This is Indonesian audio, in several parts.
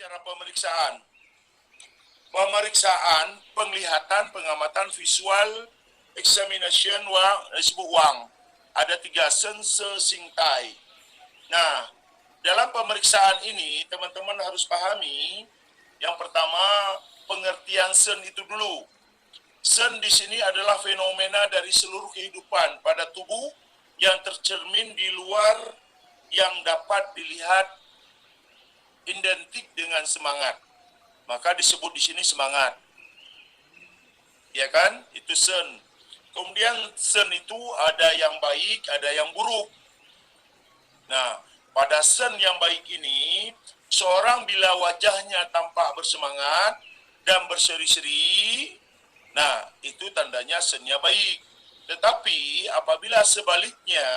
cara pemeriksaan. Pemeriksaan, penglihatan, pengamatan visual, examination, disebut wang. Ada 3 sen sesingtai. Nah, dalam pemeriksaan ini, teman-teman harus pahami, yang pertama, pengertian sen itu dulu. Sen di sini adalah fenomena dari seluruh kehidupan pada tubuh yang tercermin di luar yang dapat dilihat identik dengan semangat. Maka disebut di sini semangat. Ya kan? Itu sen. Kemudian sen itu ada yang baik, ada yang buruk. Nah, pada sen yang baik ini, seorang bila wajahnya tampak bersemangat dan berseri-seri, nah, itu tandanya sennya baik. Tetapi apabila sebaliknya,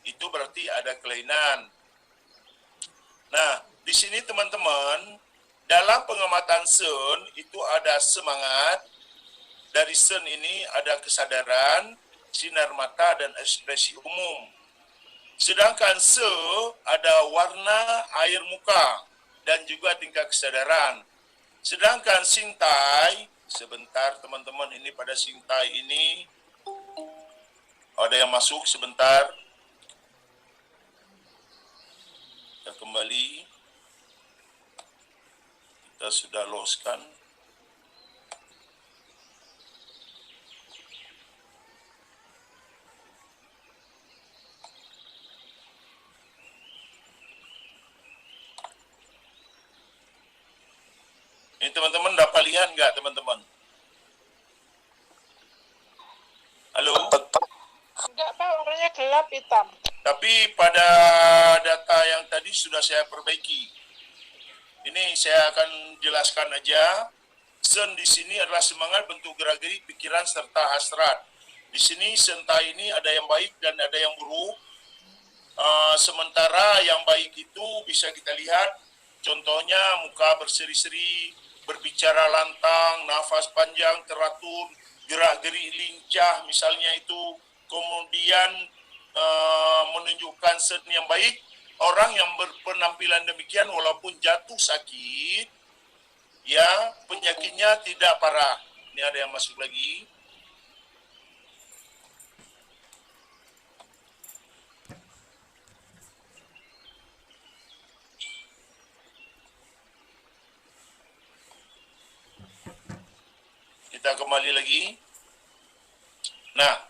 itu berarti ada kelainan. Nah, di sini teman-teman, dalam pengamatan sen itu ada semangat. Dari sen ini ada kesadaran, sinar mata, dan ekspresi umum. Sedangkan se ada warna, air muka, dan juga tingkat kesadaran. Sedangkan sintai, sebentar teman-teman, ini pada sintai ini ada yang masuk sebentar. Kita kembali. Kita sudah loskan. Ini teman-teman dapat lihat nggak teman-teman? Halo? Enggak Pak, warnanya gelap hitam. Tapi pada data yang tadi sudah saya perbaiki. Ini saya akan jelaskan aja. Sen di sini adalah semangat, bentuk gerak-gerik, pikiran, serta hasrat. Di sini sentai ini ada yang baik dan ada yang buruk. Sementara yang baik itu bisa kita lihat, contohnya muka berseri-seri, berbicara lantang, nafas panjang, teratur, gerak-gerik lincah, misalnya itu. Kemudian menunjukkan sen yang baik, orang yang berpenampilan demikian walaupun jatuh sakit, ya penyakitnya tidak parah. Ini ada yang masuk lagi. Kita kembali lagi. Nah,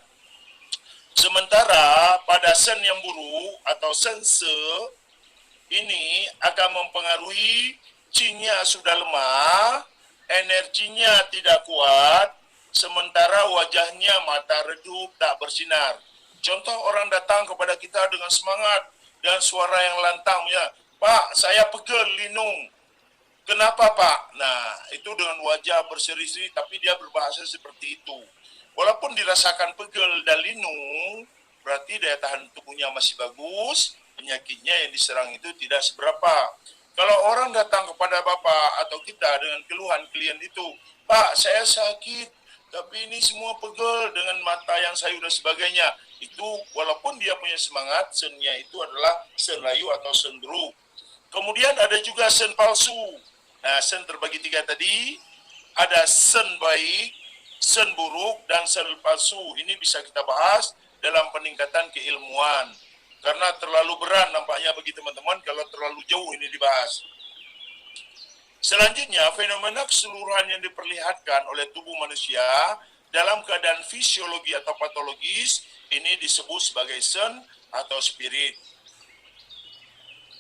sementara pada sen yang buruk atau sense ini akan mempengaruhi qi-nya sudah lemah, energinya tidak kuat, sementara wajahnya mata redup, tak bersinar. Contoh orang datang kepada kita dengan semangat dan suara yang lantang, ya, Pak, saya pegel, linung. Kenapa Pak? Nah, itu dengan wajah berseri-seri, tapi dia berbahasa seperti itu. Walaupun dirasakan pegel dan linung, berarti daya tahan tubuhnya masih bagus, penyakitnya yang diserang itu tidak seberapa. Kalau orang datang kepada Bapak atau kita dengan keluhan klien itu, Pak, saya sakit, tapi ini semua pegel dengan mata yang sayu dan sebagainya. Itu walaupun dia punya semangat, sennya itu adalah sen layu atau sen buruk. Kemudian ada juga sen palsu. Nah, sen terbagi 3 tadi, ada sen baik, sen buruk, dan sen palsu. Ini bisa kita bahas dalam peningkatan keilmuan. Karena terlalu berat nampaknya bagi teman-teman kalau terlalu jauh ini dibahas. Selanjutnya, fenomena keseluruhan yang diperlihatkan oleh tubuh manusia dalam keadaan fisiologi atau patologis, ini disebut sebagai sen atau spirit.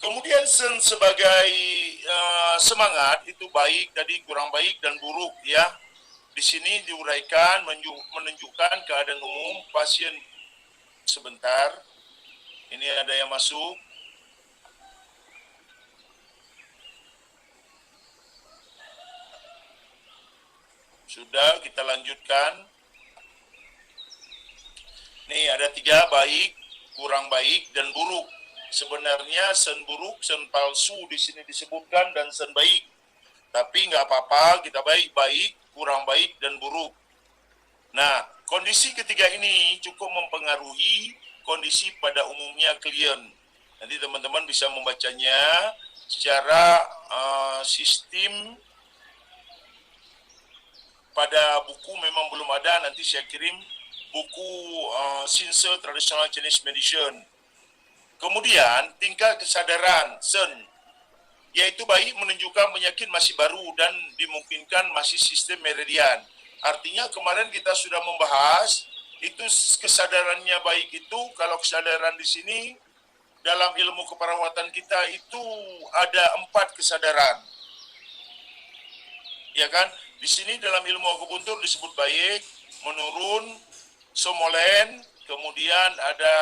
Kemudian sen sebagai semangat itu baik, tadi kurang baik dan buruk, ya. Di sini diuraikan menunjukkan keadaan umum pasien. Sebentar, ini ada yang masuk. Sudah, kita lanjutkan. Nih ada 3, baik, kurang baik, dan buruk. Sebenarnya sen buruk, sen palsu di sini disebutkan, dan sen baik. Tapi nggak apa-apa, kita baik-baik, kurang baik, dan buruk. Nah, kondisi ketiga ini cukup mempengaruhi kondisi pada umumnya klien. Nanti teman-teman bisa membacanya secara sistem pada buku memang belum ada, nanti saya kirim buku Sinse Traditional Chinese Medicine. Kemudian tingkat kesadaran Sen, yaitu bayi menunjukkan penyakit masih baru dan dimungkinkan masih sistem meridian. Artinya kemarin kita sudah membahas itu kesadarannya baik itu, kalau kesadaran di sini dalam ilmu keperawatan kita itu ada 4 kesadaran. Ya kan? Di sini dalam ilmu akupuntur disebut baik, menurun, somolen, kemudian ada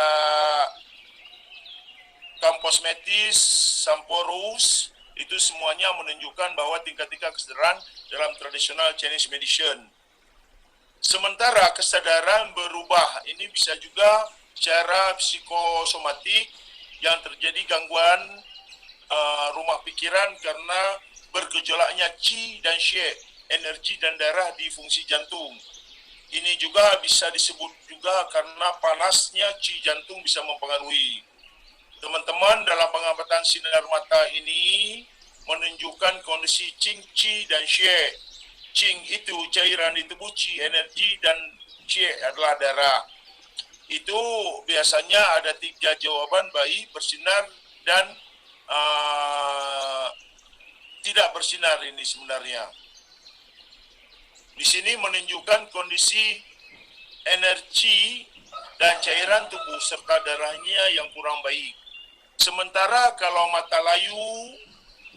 kamposmetis, samporus, itu semuanya menunjukkan bahwa tingkat-tingkat kesadaran dalam tradisional Chinese medicine. Sementara kesadaran berubah, ini bisa juga secara psikosomatik yang terjadi gangguan rumah pikiran karena bergejolaknya qi dan xie, energi dan darah di fungsi jantung. Ini juga bisa disebut juga karena panasnya qi jantung bisa mempengaruhi. Teman-teman, dalam pengamatan sinar mata ini menunjukkan kondisi qing, qi, dan xie. Qing itu cairan di tubuh, qi energi, dan xie adalah darah. Itu biasanya ada 3 jawaban, baik, bersinar, dan tidak bersinar ini sebenarnya. Di sini menunjukkan kondisi energi dan cairan tubuh serta darahnya yang kurang baik. Sementara kalau mata layu,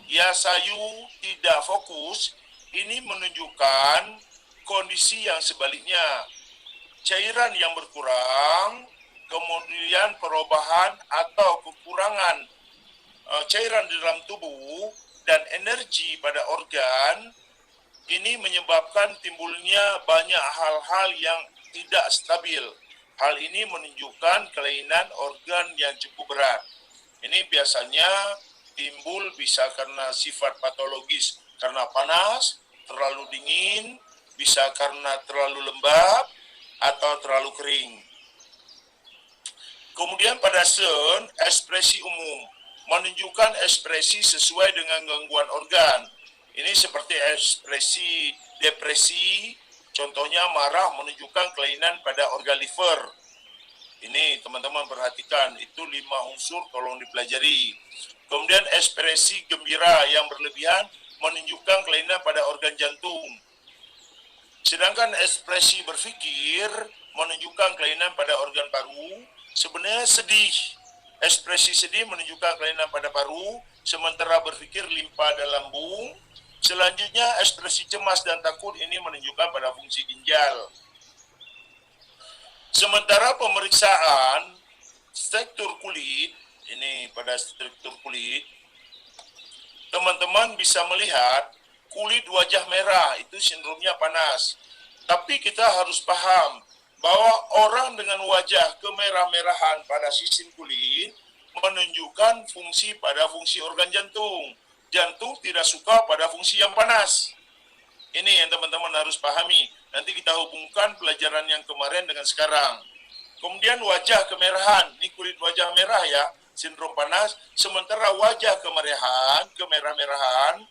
ya sayu, tidak fokus, ini menunjukkan kondisi yang sebaliknya. Cairan yang berkurang, kemudian perubahan atau kekurangan cairan di dalam tubuh dan energi pada organ, ini menyebabkan timbulnya banyak hal-hal yang tidak stabil. Hal ini menunjukkan kelainan organ yang cukup berat. Ini biasanya timbul bisa karena sifat patologis, karena panas, terlalu dingin, bisa karena terlalu lembab, atau terlalu kering. Kemudian pada Sen, ekspresi umum, menunjukkan ekspresi sesuai dengan gangguan organ. Ini seperti ekspresi depresi, contohnya marah menunjukkan kelainan pada organ liver. Ini teman-teman perhatikan, itu 5 unsur, tolong dipelajari. Kemudian ekspresi gembira yang berlebihan menunjukkan kelainan pada organ jantung. Sedangkan ekspresi berpikir menunjukkan kelainan pada organ paru. Sebenarnya sedih, ekspresi sedih menunjukkan kelainan pada paru, sementara berpikir limpa dan lambung. Selanjutnya ekspresi cemas dan takut ini menunjukkan pada fungsi ginjal. Sementara pemeriksaan struktur kulit, ini pada struktur kulit, teman-teman bisa melihat kulit wajah merah, itu sindromnya panas. Tapi kita harus paham bahwa orang dengan wajah kemerah-merahan pada sistem kulit menunjukkan fungsi pada fungsi organ jantung. Jantung tidak suka pada fungsi yang panas. Ini yang teman-teman harus pahami. Nanti kita hubungkan pelajaran yang kemarin dengan sekarang. Kemudian wajah kemerahan, ini kulit wajah merah ya, sindrom panas. Sementara wajah kemerah-merahan,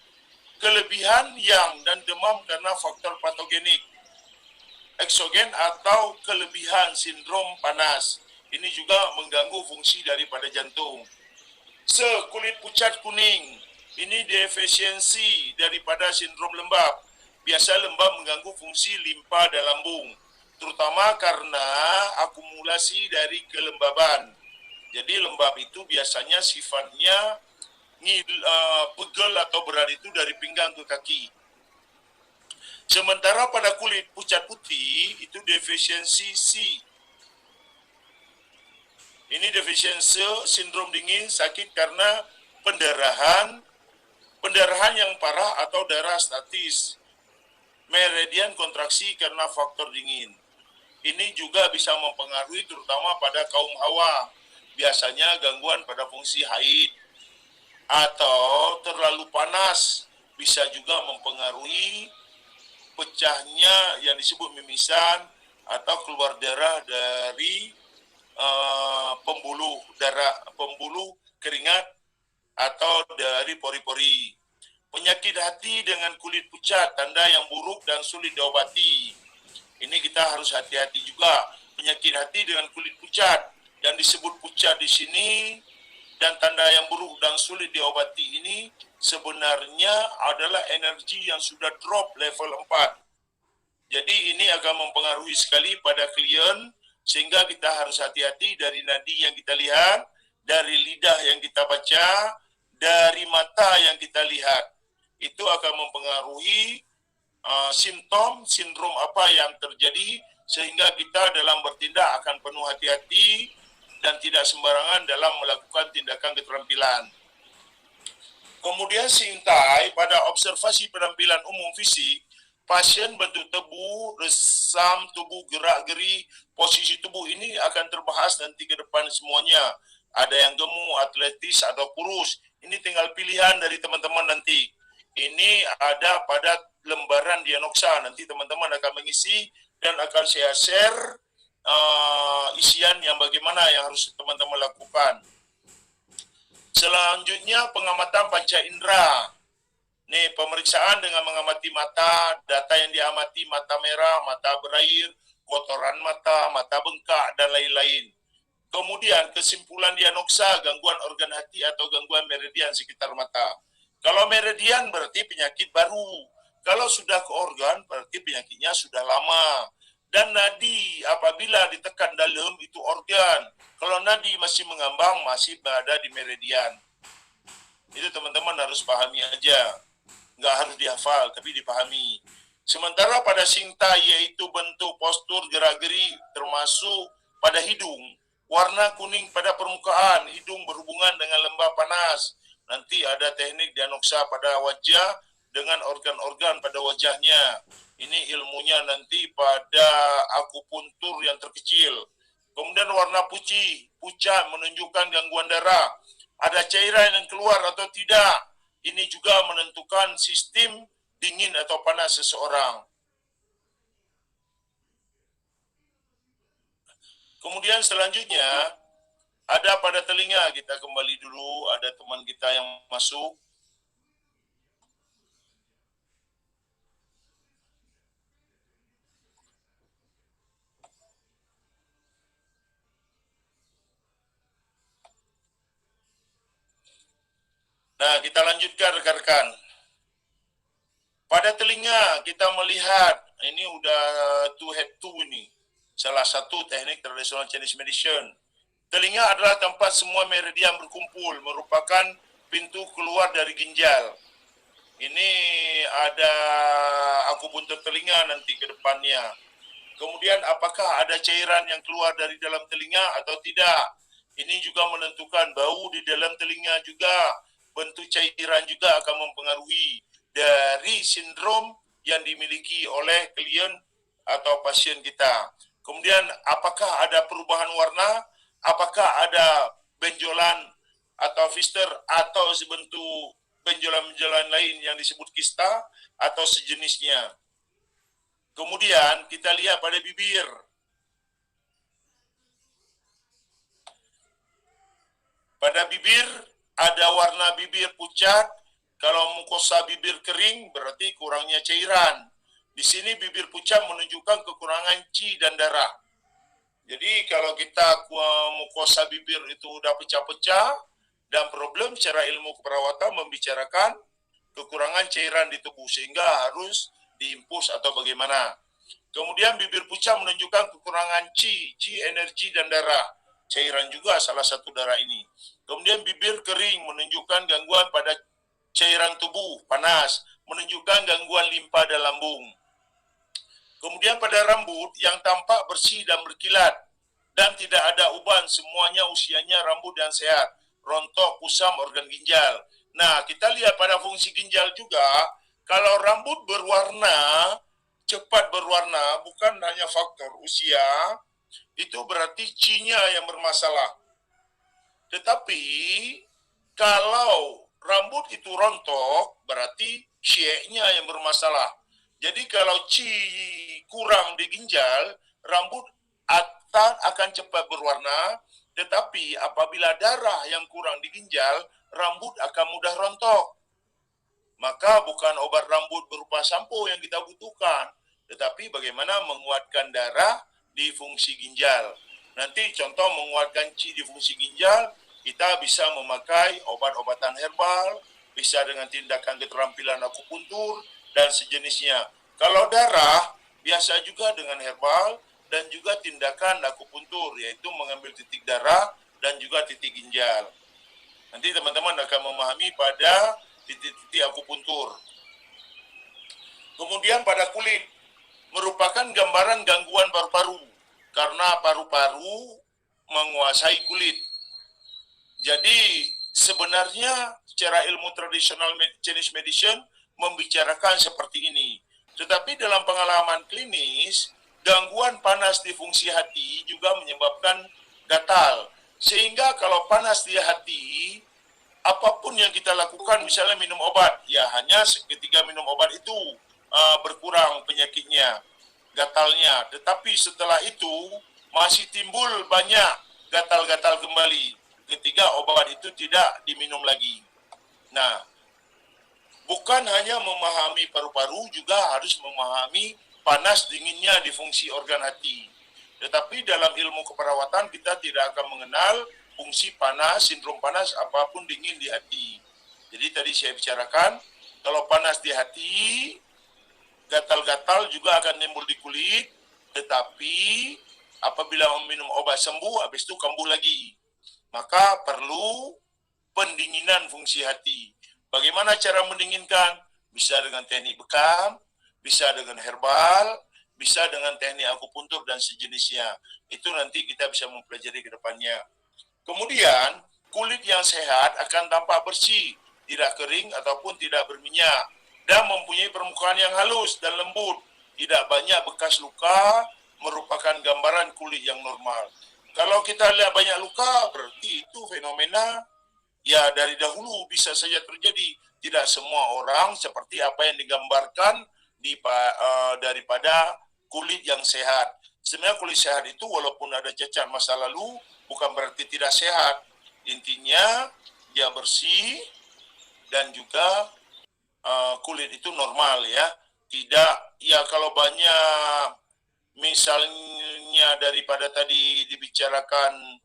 kelebihan yang dan demam karena faktor patogenik, eksogen atau kelebihan sindrom panas. Ini juga mengganggu fungsi daripada jantung. Kulit pucat kuning, ini defisiensi daripada sindrom lembab. Biasa lembab mengganggu fungsi limpa dan lambung, terutama karena akumulasi dari kelembaban. Jadi lembab itu biasanya sifatnya pegel atau berat itu dari pinggang ke kaki. Sementara pada kulit pucat putih itu defisiensi C. Ini defisiensi sindrom dingin, sakit karena pendarahan yang parah atau darah statis. Meridian kontraksi karena faktor dingin. Ini juga bisa mempengaruhi terutama pada kaum hawa. Biasanya gangguan pada fungsi haid atau terlalu panas bisa juga mempengaruhi pecahnya yang disebut mimisan atau keluar darah dari pembuluh keringat atau dari pori-pori. Penyakit hati dengan kulit pucat, tanda yang buruk dan sulit diobati. Ini kita harus hati-hati juga. Penyakit hati dengan kulit pucat, yang disebut pucat di sini, dan tanda yang buruk dan sulit diobati ini sebenarnya adalah energi yang sudah drop level 4. Jadi ini akan mempengaruhi sekali pada klien, sehingga kita harus hati-hati dari nadi yang kita lihat, dari lidah yang kita baca, dari mata yang kita lihat. Itu akan mempengaruhi simptom, sindrom apa yang terjadi, sehingga kita dalam bertindak akan penuh hati-hati dan tidak sembarangan dalam melakukan tindakan keterampilan. Kemudian Sintai, pada observasi penampilan umum fisik, pasien bentuk tubuh, resam tubuh, gerak-geri, posisi tubuh ini akan terbahas nanti ke depan semuanya. Ada yang gemuk, atletis, atau kurus. Ini tinggal pilihan dari teman-teman nanti. Ini ada pada lembaran diagnosa. Nanti teman-teman akan mengisi dan akan saya share isian yang bagaimana yang harus teman-teman lakukan. Selanjutnya pengamatan panca indera. Nih, pemeriksaan dengan mengamati mata, data yang diamati mata merah, mata berair, kotoran mata, mata bengkak, dan lain-lain. Kemudian kesimpulan diagnosa gangguan organ hati atau gangguan meridian sekitar mata. Kalau meridian berarti penyakit baru. Kalau sudah ke organ berarti penyakitnya sudah lama. Dan nadi apabila ditekan dalam itu organ. Kalau nadi masih mengambang masih berada di meridian. Itu teman-teman harus pahami aja. Nggak harus dihafal, tapi dipahami. Sementara pada Sinta, yaitu bentuk, postur, gerak-geri, termasuk pada hidung, warna kuning pada permukaan, hidung berhubungan dengan lembah panas. Nanti ada teknik diagnosa pada wajah dengan organ-organ pada wajahnya. Ini ilmunya nanti pada akupuntur yang terkecil. Kemudian warna putih, pucat menunjukkan gangguan darah. Ada cairan yang keluar atau tidak. Ini juga menentukan sistem dingin atau panas seseorang. Kemudian selanjutnya, ada pada telinga. Kita kembali dulu, ada teman kita yang masuk. Nah, kita lanjutkan rekan-rekan. Pada telinga kita melihat, ini udah two head two ini. Salah satu teknik tradisional Chinese medicine. Telinga adalah tempat semua meridian berkumpul, merupakan pintu keluar dari ginjal. Ini ada akupuntur telinga nanti ke depannya. Kemudian apakah ada cairan yang keluar dari dalam telinga atau tidak? Ini juga menentukan bau di dalam telinga juga. Bentuk cairan juga akan mempengaruhi dari sindrom yang dimiliki oleh klien atau pasien kita. Kemudian apakah ada perubahan warna, apakah ada benjolan atau fister atau sebentuk benjolan-benjolan lain yang disebut kista atau sejenisnya. Kemudian kita lihat pada bibir. Pada bibir ada warna bibir pucat. Kalau mukosa bibir kering berarti kurangnya cairan. Di sini bibir pucat menunjukkan kekurangan qi dan darah. Jadi kalau kita mukosa bibir itu udah pecah-pecah dan problem secara ilmu keperawatan membicarakan kekurangan cairan di tubuh sehingga harus diimpus atau bagaimana. Kemudian bibir pucat menunjukkan kekurangan qi energi dan darah. Cairan juga salah satu darah ini. Kemudian bibir kering menunjukkan gangguan pada cairan tubuh, panas, menunjukkan gangguan limpa dan lambung. Kemudian pada rambut yang tampak bersih dan berkilat dan tidak ada uban, semuanya usianya rambut dan sehat, rontok, kusam, organ ginjal. Nah, kita lihat pada fungsi ginjal juga, kalau rambut berwarna, cepat berwarna, bukan hanya faktor usia, itu berarti qi-nya yang bermasalah. Tetapi kalau rambut itu rontok, berarti xie-nya yang bermasalah. Jadi kalau qi kurang di ginjal, rambut akan cepat berwarna. Tetapi apabila darah yang kurang di ginjal, rambut akan mudah rontok. Maka bukan obat rambut berupa sampo yang kita butuhkan, tetapi bagaimana menguatkan darah di fungsi ginjal. Nanti contoh menguatkan di fungsi ginjal, kita bisa memakai obat-obatan herbal, bisa dengan tindakan keterampilan akupuntur, dan sejenisnya. Kalau darah, biasa juga dengan herbal, dan juga tindakan akupuntur, yaitu mengambil titik darah dan juga titik ginjal. Nanti teman-teman akan memahami pada titik-titik akupuntur. Kemudian pada kulit, merupakan gambaran gangguan paru-paru, karena paru-paru menguasai kulit. Jadi sebenarnya secara ilmu tradisional Chinese medicine membicarakan seperti ini. Tetapi dalam pengalaman klinis, gangguan panas di fungsi hati juga menyebabkan gatal. Sehingga kalau panas di hati, apapun yang kita lakukan, misalnya minum obat, ya hanya ketika minum obat itu berkurang penyakitnya, gatalnya. Tetapi setelah itu masih timbul banyak gatal-gatal kembali ketika obat itu tidak diminum lagi. Nah, bukan hanya memahami paru-paru, juga harus memahami panas dinginnya di fungsi organ hati. Tetapi dalam ilmu keperawatan kita tidak akan mengenal fungsi panas, sindrom panas, apapun dingin di hati. Jadi tadi saya bicarakan, kalau panas di hati, gatal-gatal juga akan timbul di kulit, tetapi apabila minum obat sembuh, habis itu kambuh lagi. Maka perlu pendinginan fungsi hati. Bagaimana cara mendinginkan? Bisa dengan teknik bekam, bisa dengan herbal, bisa dengan teknik akupuntur dan sejenisnya. Itu nanti kita bisa mempelajari ke depannya. Kemudian, kulit yang sehat akan tampak bersih, tidak kering ataupun tidak berminyak, dan mempunyai permukaan yang halus dan lembut. Tidak banyak bekas luka, merupakan gambaran kulit yang normal. Kalau kita lihat banyak luka, berarti itu fenomena ya dari dahulu bisa saja terjadi. Tidak semua orang seperti apa yang digambarkan daripada kulit yang sehat. Sebenarnya kulit sehat itu walaupun ada cacat masa lalu, bukan berarti tidak sehat. Intinya dia bersih dan juga kulit itu normal ya. Tidak, ya kalau banyak misalnya daripada tadi dibicarakan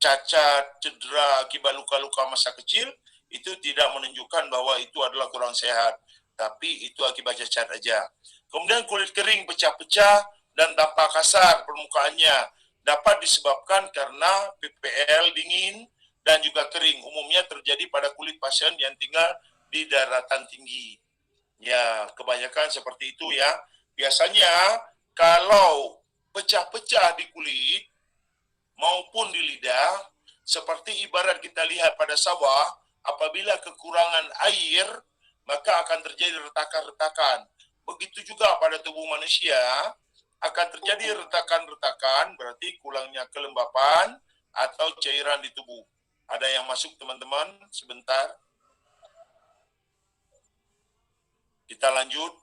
cacat, cedera akibat luka-luka masa kecil, itu tidak menunjukkan bahwa itu adalah kurang sehat. Tapi itu akibat cacat aja. Kemudian kulit kering, pecah-pecah, dan tampak kasar permukaannya. Dapat disebabkan karena PPL dingin dan juga kering. Umumnya terjadi pada kulit pasien yang tinggal di daratan tinggi. Ya, kebanyakan seperti itu ya. Biasanya kalau pecah-pecah di kulit maupun di lidah, seperti ibarat kita lihat pada sawah, apabila kekurangan air, maka akan terjadi retakan-retakan. Begitu juga pada tubuh manusia, akan terjadi retakan-retakan, berarti kurangnya kelembapan atau cairan di tubuh. Ada yang masuk teman-teman? Sebentar. Kita lanjut.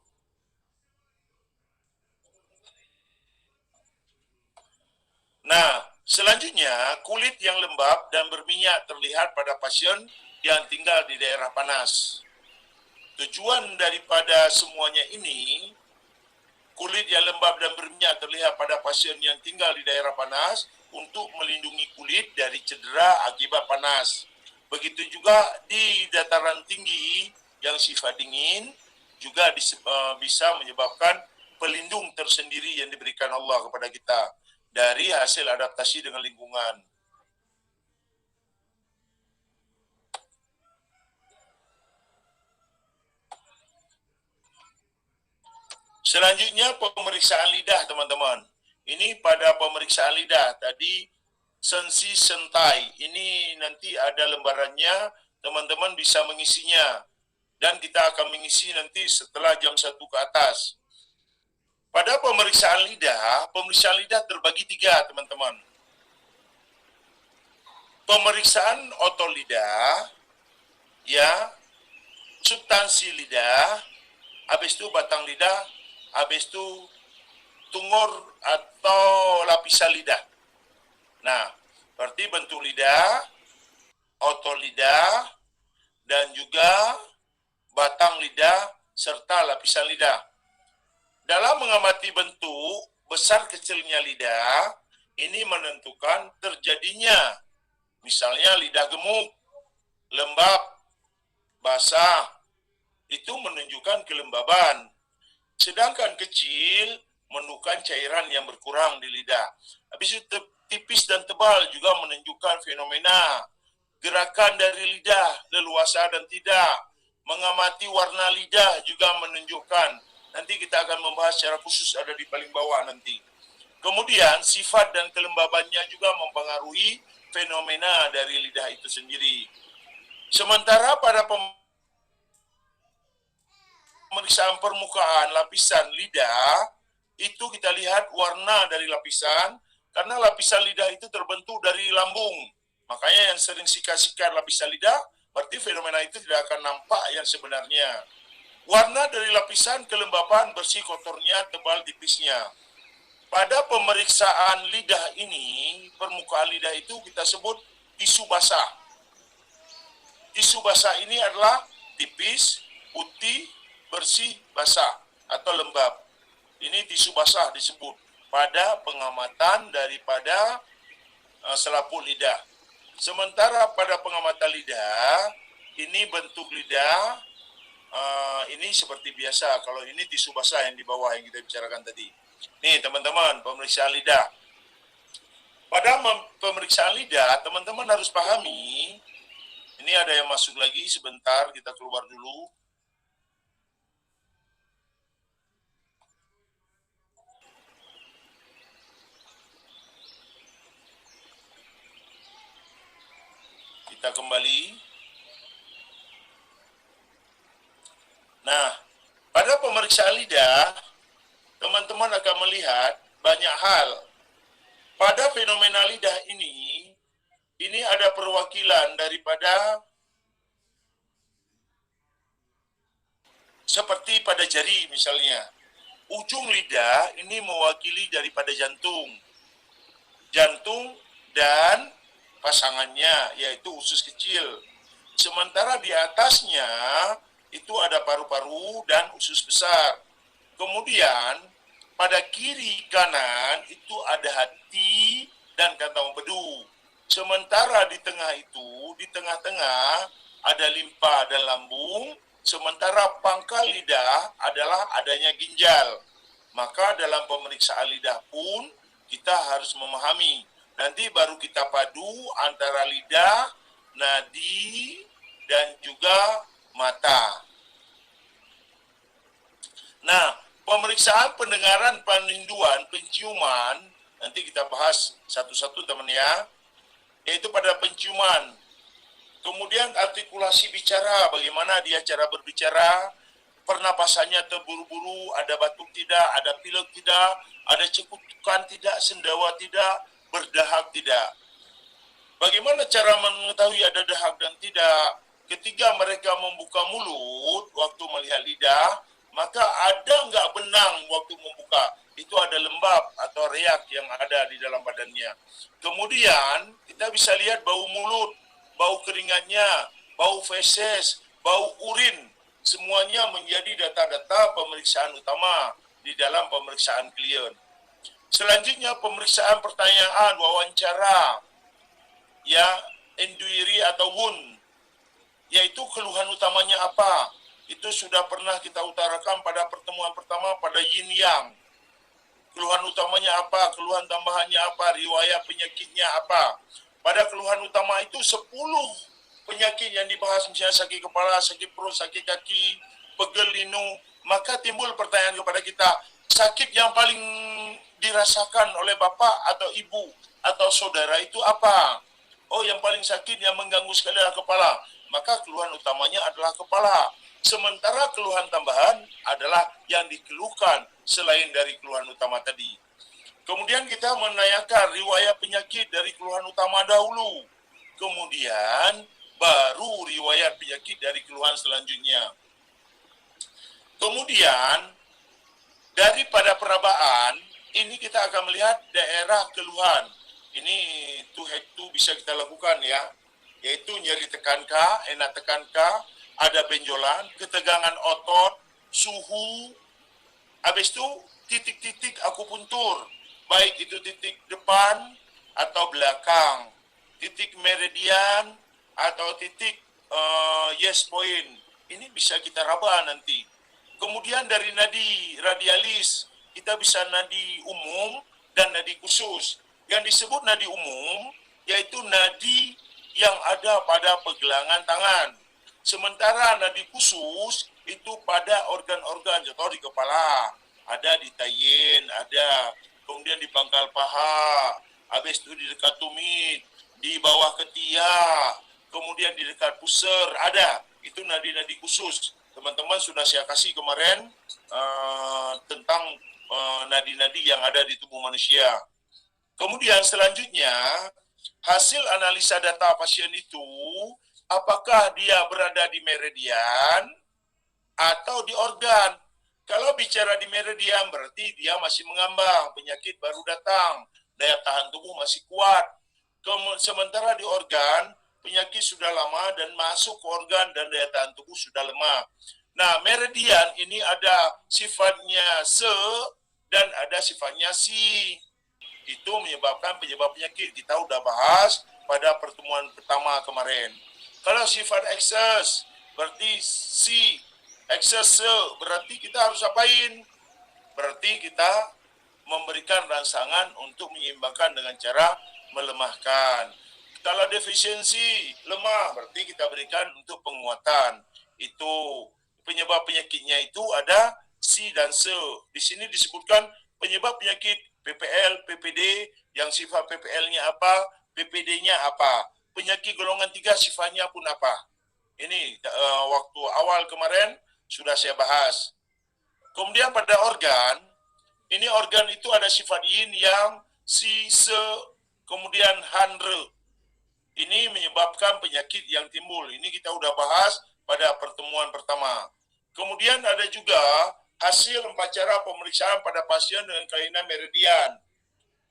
Nah, selanjutnya kulit yang lembab dan berminyak terlihat pada pasien yang tinggal di daerah panas. Tujuan daripada semuanya ini, kulit yang lembab dan berminyak terlihat pada pasien yang tinggal di daerah panas untuk melindungi kulit dari cedera akibat panas. Begitu juga di dataran tinggi yang sifat dingin juga bisa menyebabkan pelindung tersendiri yang diberikan Allah kepada kita dari hasil adaptasi dengan lingkungan. Selanjutnya pemeriksaan lidah teman-teman. Ini pada pemeriksaan lidah tadi sensi sentai. Ini nanti ada lembarannya, teman-teman bisa mengisinya. Dan kita akan mengisi nanti setelah jam 1 ke atas. Pada pemeriksaan lidah terbagi 3 teman-teman. Pemeriksaan otolidah, ya, substansi lidah, habis itu batang lidah, habis itu tungur atau lapisan lidah. Nah, berarti bentuk lidah, otolidah, juga batang lidah serta lapisan lidah. Dalam mengamati bentuk besar kecilnya lidah, ini menentukan terjadinya misalnya lidah gemuk, lembab, basah, itu menunjukkan kelembaban. Sedangkan kecil menunjukkan cairan yang berkurang di lidah. Habis itu tipis dan tebal juga menunjukkan fenomena gerakan dari lidah, leluasa dan tidak. Mengamati warna lidah juga menunjukkan. Nanti kita akan membahas secara khusus, ada di paling bawah nanti. Kemudian sifat dan kelembabannya juga mempengaruhi fenomena dari lidah itu sendiri. Sementara pada pemeriksaan permukaan lapisan lidah, itu kita lihat warna dari lapisan, karena lapisan lidah itu terbentuk dari lambung. Makanya yang sering sikat-sikat lapisan lidah, berarti fenomena itu tidak akan nampak yang sebenarnya. Warna dari lapisan, kelembaban, bersih, kotornya, tebal, tipisnya. Pada pemeriksaan lidah ini, permukaan lidah itu kita sebut tisu basah. Tisu basah ini adalah tipis, putih, bersih, basah, atau lembab. Ini tisu basah disebut pada pengamatan daripada selaput lidah. Sementara pada pengamatan lidah, ini bentuk lidah, ini seperti biasa. Kalau ini tisu basah yang di bawah yang kita bicarakan tadi. Nih teman-teman, pemeriksaan lidah. Pada pemeriksaan lidah, teman-teman harus pahami, ini ada yang masuk lagi, sebentar kita keluar dulu. Kita kembali. Nah, pada pemeriksaan lidah, teman-teman akan melihat banyak hal. Pada fenomena lidah ini ada perwakilan daripada seperti pada jari misalnya. Ujung lidah ini mewakili daripada jantung. Jantung dan pasangannya, yaitu usus kecil. Sementara di atasnya itu ada paru-paru dan usus besar. Kemudian pada kiri kanan itu ada hati dan kantong empedu. Sementara di tengah itu, di tengah-tengah ada limpa dan lambung. Sementara pangkal lidah adalah adanya ginjal. Maka dalam pemeriksaan lidah pun kita harus memahami. Nanti baru kita padu antara lidah, nadi, dan juga mata. Nah, pemeriksaan pendengaran, peninduan, penciuman, nanti kita bahas satu-satu teman ya, yaitu pada penciuman. Kemudian artikulasi bicara, bagaimana dia cara berbicara, pernapasannya terburu-buru, ada batuk tidak, ada pilek tidak, ada cekutukan tidak, sendawa tidak, berdahak tidak. Bagaimana cara mengetahui ada dahak dan tidak? Ketika mereka membuka mulut waktu melihat lidah, maka ada nggak benang waktu membuka? Itu ada lembab atau reak yang ada di dalam badannya. Kemudian kita bisa lihat bau mulut, bau keringatnya, bau feses, bau urin. Semuanya menjadi data-data pemeriksaan utama di dalam pemeriksaan klien. Selanjutnya pemeriksaan pertanyaan, wawancara, ya, inquiry atau wound, yaitu keluhan utamanya apa. Itu sudah pernah kita utarakan pada pertemuan pertama pada yin yang. Keluhan utamanya apa, keluhan tambahannya apa, riwayat penyakitnya apa. Pada keluhan utama itu 10 penyakit yang dibahas, misalnya sakit kepala, sakit perut, sakit kaki, pegel linu. Maka timbul pertanyaan kepada kita, sakit yang paling dirasakan oleh bapak atau ibu atau saudara itu apa? Oh, yang paling sakit yang mengganggu sekali adalah kepala. Maka keluhan utamanya adalah kepala. Sementara keluhan tambahan adalah yang dikeluhkan selain dari keluhan utama tadi. Kemudian kita menanyakan riwayat penyakit dari keluhan utama dahulu. Kemudian baru riwayat penyakit dari keluhan selanjutnya. Kemudian daripada perabaan, ini kita akan melihat daerah keluhan. Ini to head to bisa kita lakukan ya, yaitu nyeri tekankah, enak tekankah, ada benjolan, ketegangan otot, suhu, habis itu titik-titik akupuntur, baik itu titik depan atau belakang, titik meridian atau titik yes point, ini bisa kita raba nanti. Kemudian dari nadi radialis, kita bisa nadi umum dan nadi khusus. Yang disebut nadi umum, yaitu nadi yang ada pada pergelangan tangan. Sementara nadi khusus, itu pada organ-organ, contoh di kepala, ada di tayin, ada, kemudian di pangkal paha, habis itu di dekat tumit, di bawah ketiak, kemudian di dekat pusar, ada. Itu nadi-nadi khusus. Teman-teman sudah saya kasih kemarin tentang nadi-nadi yang ada di tubuh manusia. Kemudian selanjutnya, hasil analisa data pasien itu, apakah dia berada di meridian atau di organ. Kalau bicara di meridian, berarti dia masih mengambang, penyakit baru datang, daya tahan tubuh masih kuat. Sementara di organ, penyakit sudah lama dan masuk ke organ dan daya tahan tubuh sudah lemah. Nah, meridian ini ada sifatnya se dan ada sifatnya si. Itu menyebabkan penyebab penyakit. Kita udah bahas pada pertemuan pertama kemarin. Kalau sifat ekses, berarti si. Ekses se, berarti kita harus apain? Berarti kita memberikan rangsangan untuk menyeimbangkan dengan cara melemahkan. Kalau defisiensi, lemah, berarti kita berikan untuk penguatan. Itu penyebab penyakitnya itu ada si dan se. Di sini disebutkan penyebab penyakit PPL, PPD, yang sifat PPL-nya apa, PPD-nya apa. Penyakit golongan 3 sifatnya pun apa. Ini waktu awal kemarin sudah saya bahas. Kemudian pada organ, ini organ itu ada sifat yin, yang, si, se, kemudian han, re. Ini menyebabkan penyakit yang timbul. Ini kita udah bahas pada pertemuan pertama. Kemudian ada juga hasil 4 cara pemeriksaan pada pasien dengan kelainan meridian.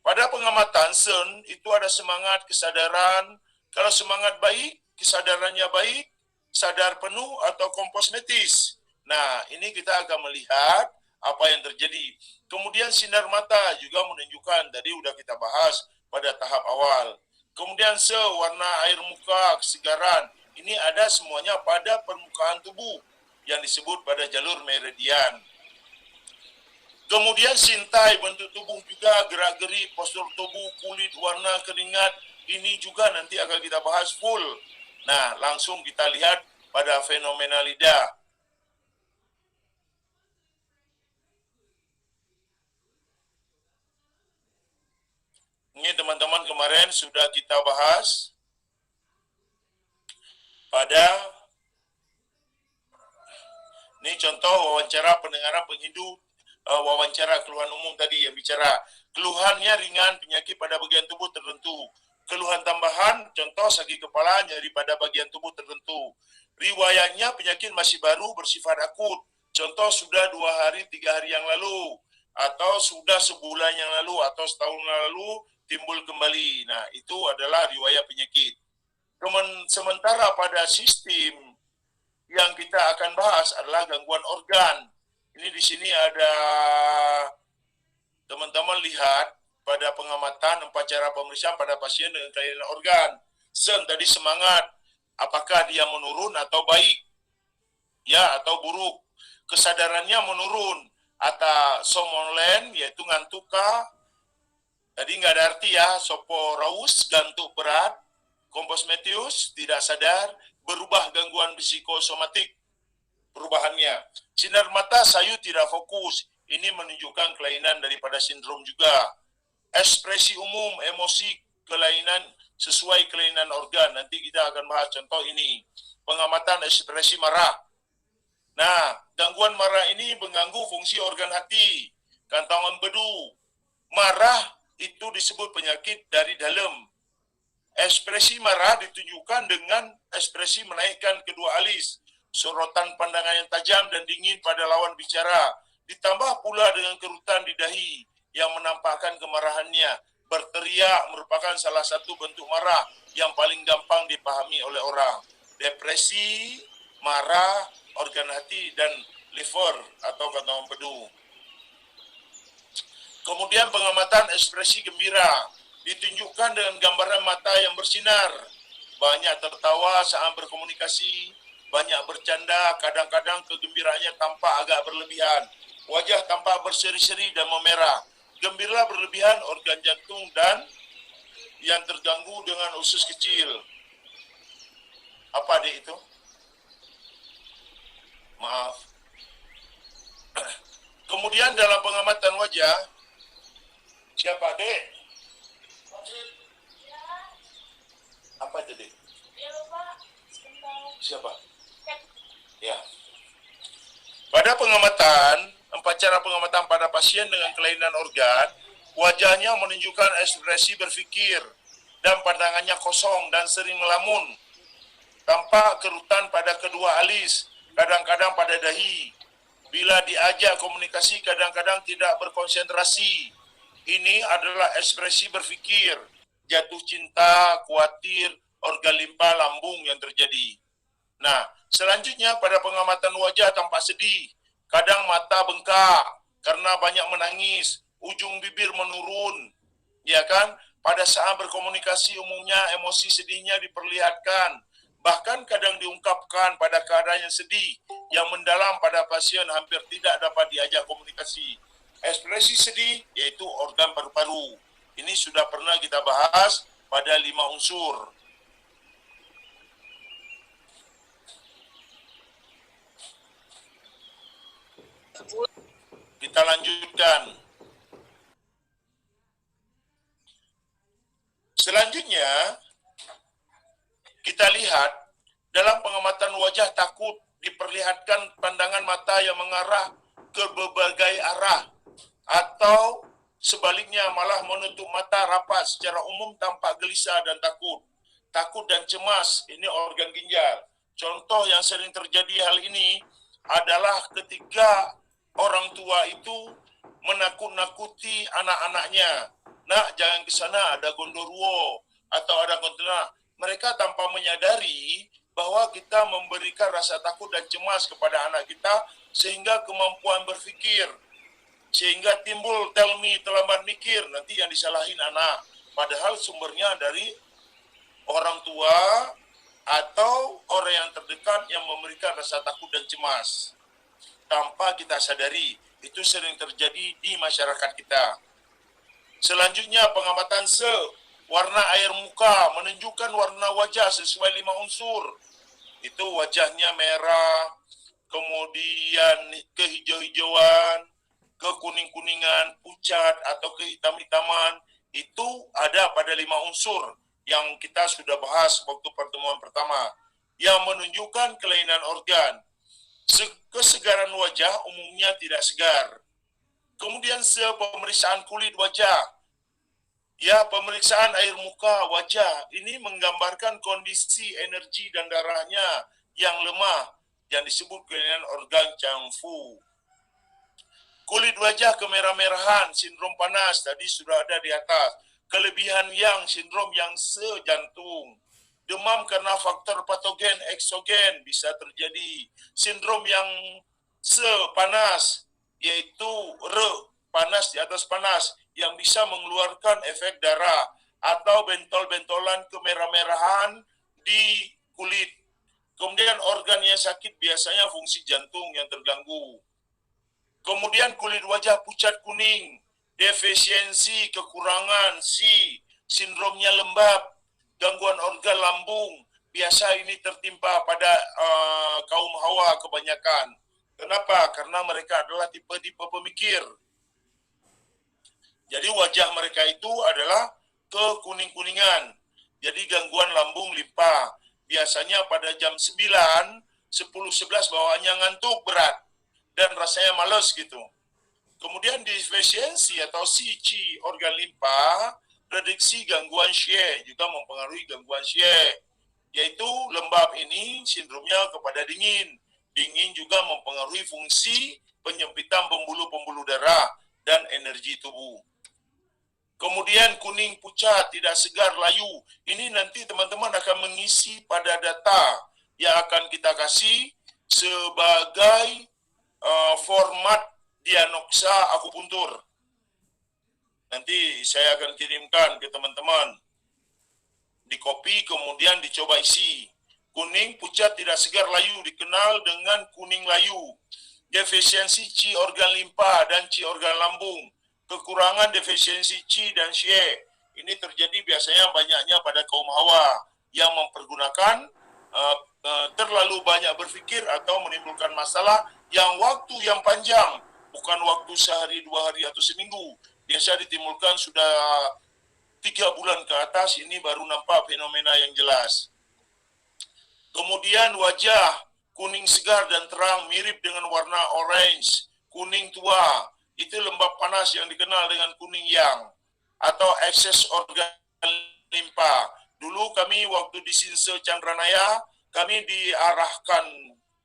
Pada pengamatan Sen, itu ada semangat, kesadaran. Kalau semangat baik, kesadarannya baik, sadar penuh atau komposmetis. Nah, ini kita akan melihat apa yang terjadi. Kemudian sinar mata juga menunjukkan, tadi udah kita bahas pada tahap awal. Kemudian warna air muka, kesegaran. Ini ada semuanya pada permukaan tubuh yang disebut pada jalur meridian. Kemudian sintai, bentuk tubuh juga, gerak-gerik, postur tubuh, kulit, warna, keringat. Ini juga nanti akan kita bahas full. Nah, langsung kita lihat pada fenomena lidah. Ini teman-teman kemarin sudah kita bahas pada ini contoh wawancara pendengaran penghidup, wawancara keluhan umum tadi yang bicara. Keluhannya ringan, penyakit pada bagian tubuh tertentu. Keluhan tambahan, contoh sakit kepala, nyeri pada bagian tubuh tertentu. Riwayatnya penyakit masih baru bersifat akut. Contoh sudah 2 hari, 3 hari yang lalu. Atau sudah sebulan yang lalu, atau setahun lalu, timbul kembali. Nah, itu adalah riwayat penyakit. Sementara pada sistem yang kita akan bahas adalah gangguan organ. Ini di sini ada teman-teman lihat pada pengamatan 4 cara pemeriksaan pada pasien dengan kelainan organ. Sen tadi semangat, apakah dia menurun atau baik? Ya, atau buruk. Kesadarannya menurun. Atau somnolen, yaitu ngantuk kah? Tadi nggak ada arti ya, soporaus, gantuk berat, komposmetius, tidak sadar, berubah gangguan psikosomatik, perubahannya. Sinar mata sayu tidak fokus, ini menunjukkan kelainan daripada sindrom juga. Ekspresi umum, emosi, kelainan, sesuai kelainan organ, nanti kita akan bahas contoh ini. Pengamatan ekspresi marah. Nah, gangguan marah ini mengganggu fungsi organ hati, kantong empedu. Marah itu disebut penyakit dari dalam. Ekspresi marah ditunjukkan dengan ekspresi menaikkan kedua alis, sorotan pandangan yang tajam dan dingin pada lawan bicara, ditambah pula dengan kerutan di dahi yang menampakkan kemarahannya. Berteriak merupakan salah satu bentuk marah yang paling gampang dipahami oleh orang. Depresi, marah, organ hati, dan liver atau kantong empedu. Kemudian pengamatan ekspresi gembira ditunjukkan dengan gambaran mata yang bersinar, banyak tertawa saat berkomunikasi, banyak bercanda, kadang-kadang kegembiraannya tampak agak berlebihan, wajah tampak berseri-seri dan memerah, gembira berlebihan, organ jantung dan yang terganggu dengan usus kecil. Apa adik itu? Maaf. Kemudian dalam pengamatan wajah, siapa adik? Apa itu adik? Siapa? Ya. Pada pengamatan, 4 cara pengamatan pada pasien dengan kelainan organ, wajahnya menunjukkan ekspresi berpikir dan pandangannya kosong dan sering melamun. Tampak kerutan pada kedua alis, kadang-kadang pada dahi. Bila diajak komunikasi, kadang-kadang tidak berkonsentrasi. Ini adalah ekspresi berpikir, jatuh cinta, khawatir, organ limpa, lambung yang terjadi. Nah, selanjutnya pada pengamatan wajah tampak sedih, kadang mata bengkak karena banyak menangis, ujung bibir menurun, ya kan? Pada saat berkomunikasi umumnya emosi sedihnya diperlihatkan, bahkan kadang diungkapkan pada keadaan yang sedih, yang mendalam pada pasien hampir tidak dapat diajak komunikasi. Ekspresi sedih yaitu organ paru-paru. Ini sudah pernah kita bahas pada 5 unsur. Kita lanjutkan. Selanjutnya, kita lihat dalam pengamatan wajah takut diperlihatkan pandangan mata yang mengarah ke berbagai arah atau sebaliknya malah menutup mata rapat, secara umum tampak gelisah dan takut. Takut dan cemas, ini organ ginjal. Contoh yang sering terjadi hal ini adalah ketika orang tua itu menakut-nakuti anak-anaknya. Nak, jangan ke sana, ada gondoruo atau ada kuntilanak. Mereka tanpa menyadari bahwa kita memberikan rasa takut dan cemas kepada anak kita sehingga kemampuan berpikir, sehingga timbul tell me, terlambat mikir, nanti yang disalahin anak. Padahal sumbernya dari orang tua atau orang yang terdekat yang memberikan rasa takut dan cemas. Tanpa kita sadari, itu sering terjadi di masyarakat kita. Selanjutnya pengamatan warna air muka menunjukkan warna wajah sesuai 5 unsur. Itu wajahnya merah, kemudian kehijau-hijauan, kekuning-kuningan, pucat atau kehitam-hitaman. Itu ada pada 5 unsur yang kita sudah bahas waktu pertemuan pertama, yang menunjukkan kelainan organ. Kesegaran wajah umumnya tidak segar. Kemudian pemeriksaan kulit wajah. Ya, pemeriksaan air muka wajah ini menggambarkan kondisi energi dan darahnya yang lemah, yang disebut kelainan organ Chang-Fu. Kulit wajah kemerah-merahan, sindrom panas, tadi sudah ada di atas. Kelebihan yang, sindrom yang sejantung. Demam karena faktor patogen, eksogen bisa terjadi. Sindrom yang sepanas, yaitu panas di atas panas, yang bisa mengeluarkan efek darah atau bentol-bentolan kemerah-merahan di kulit. Kemudian organ yang sakit biasanya fungsi jantung yang terganggu. Kemudian kulit wajah pucat kuning, defisiensi, kekurangan sindromnya lembab, gangguan organ lambung, biasa ini tertimpa pada kaum Hawa kebanyakan. Kenapa? Karena mereka adalah tipe-tipe pemikir. Jadi wajah mereka itu adalah kekuning-kuningan. Jadi gangguan lambung limpa. Biasanya pada jam 9, 10, 11 bawaannya ngantuk berat dan rasanya malas gitu. Kemudian defisiensi atau Qi organ limpa, prediksi gangguan Xie juga mempengaruhi gangguan Xie. Yaitu lembab ini sindromnya kepada dingin. Dingin juga mempengaruhi fungsi penyempitan pembuluh-pembuluh darah dan energi tubuh. Kemudian kuning pucat, tidak segar, layu. Ini nanti teman-teman akan mengisi pada data yang akan kita kita kasih sebagai format diagnosa akupuntur. Nanti saya akan kirimkan ke teman-teman. Di copy kemudian dicoba isi. Kuning, pucat, tidak segar, layu dikenal dengan kuning layu. Defisiensi Qi organ limpa dan Qi organ lambung. Kekurangan defisiensi Qi dan Xie. Ini terjadi biasanya banyaknya pada kaum Hawa yang mempergunakan terlalu banyak berfikir atau menimbulkan masalah yang waktu yang panjang, bukan waktu sehari, 2 hari, atau seminggu. Biasa ditimbulkan sudah 3 bulan ke atas, ini baru nampak fenomena yang jelas. Kemudian wajah kuning segar dan terang mirip dengan warna orange, kuning tua, itu lembab panas yang dikenal dengan kuning yang, atau ekses organ limpa. Dulu kami waktu di Sinse Chandranaya, kami diarahkan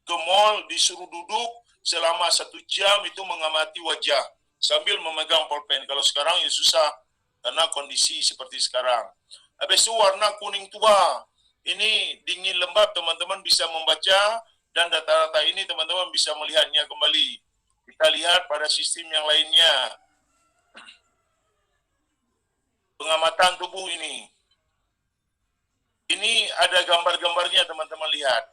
ke mall, disuruh duduk selama 1 jam itu mengamati wajah sambil memegang pulpen. Kalau sekarang ya susah karena kondisi seperti sekarang. Habis itu warna kuning tua, ini dingin lembab, teman-teman bisa membaca, dan data-data ini teman-teman bisa melihatnya kembali. Kita lihat pada sistem yang lainnya. Pengamatan tubuh ini. Ini ada gambar-gambarnya teman-teman lihat.